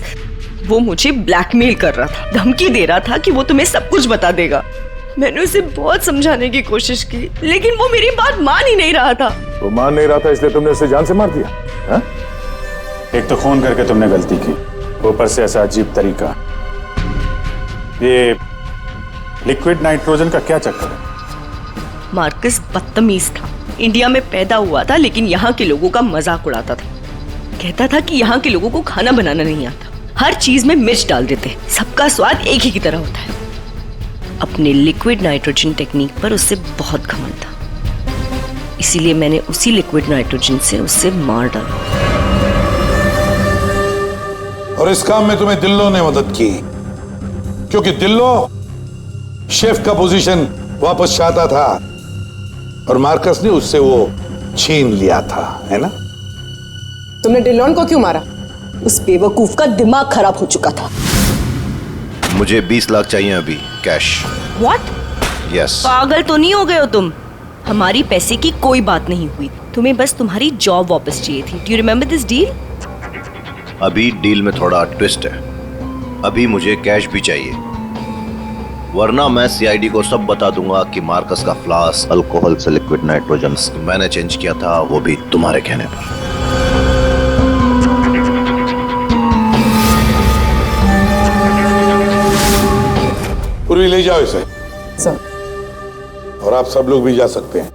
वो मुझे ब्लैकमेल कर रहा था, धमकी दे रहा था कि वो तुम्हें सब कुछ बता देगा। मैंने उसे बहुत समझाने की कोशिश की, लेकिन वो मेरी बात मान ही नहीं रहा था। वो मान नहीं रहा था इसलिए तुमने उसे जान से मार दिया? हा? एक तो खून करके तुमने गलती की, ऊपर से ऐसा अजीब तरीका। ये लिक्विड नाइट्रोजन का क्या चक्कर है? मार्कस बदतमीज था। इंडिया में पैदा हुआ था, लेकिन यहाँ के लोगों का मजाक उड़ाता था। कहता था कि यहाँ के लोगों को खाना बनाना नहीं आता, हर चीज में मिर्च डाल देते हैं, सबका स्वाद एक ही की तरह होता है। अपने लिक्विड नाइट्रोजन टेक्निक पर उससे बहुत घमंड था, इसीलिए मैंने उसी लिक्विड नाइट्रोजन से उससे मार डाला। और इस काम में तुम्हें दिल्लो ने मदद की, क्योंकि दिल्लो शेफ का पोजीशन वापस चाहता था और मार्कस ने उससे वो छीन लिया था, है ना? तुमने डिलोन को क्यों मारा? उस बेवकूफ का दिमाग खराब हो चुका था। मुझे 20 लाख चाहिए अभी, कैश। What? यस। पागल तो नहीं हो गए हो तुम? हमारी पैसे की कोई बात नहीं हुई, तुम्हें बस तुम्हारी जॉब वापस चाहिए थी। Do you remember this deal? अभी डील में थोड़ा ट्विस्ट है, अभी मुझे कैश भी चाहिए, वरना मैं सीआईडी को सब बता दूंगा कि मार्कस का फ्लास्क अल्कोहल से लिक्विड नाइट्रोजन मैंने चेंज किया था, वो भी तुम्हारे कहने पर। पूर्वी ले जाओ इसे। सर। और आप सब लोग भी जा सकते हैं।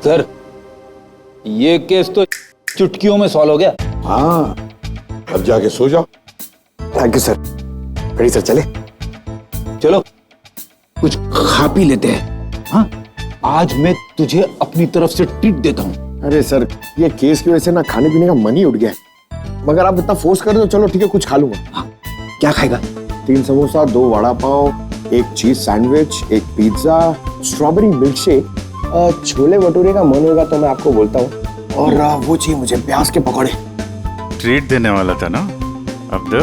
सर, ये केस तो चुटकियों में सॉल्व हो गया। हाँ, अब जाके सो जाओ। Thank you sir. Ready sir, चले? चलो कुछ खा पी लेते हैं। हाँ, आज मैं तुझे अपनी तरफ से ट्रीट देता हूँ। अरे सर, ये केस की वजह से ना खाने पीने का मन ही उठ गया है। मगर आप इतना फोर्स कर रहे हो, चलो ठीक है, कुछ खा लूंगा। हाँ, क्या खाएगा? 3 samosa, 2 vada pav, 1 cheese sandwich, 1 pizza, strawberry milk shake, chole bhature का मन होगा तो मैं आपको बोलता हूँ, और वो चाहिए मुझे प्याज के पकौड़े। ट्रीट देने वाला था ना, अब दो।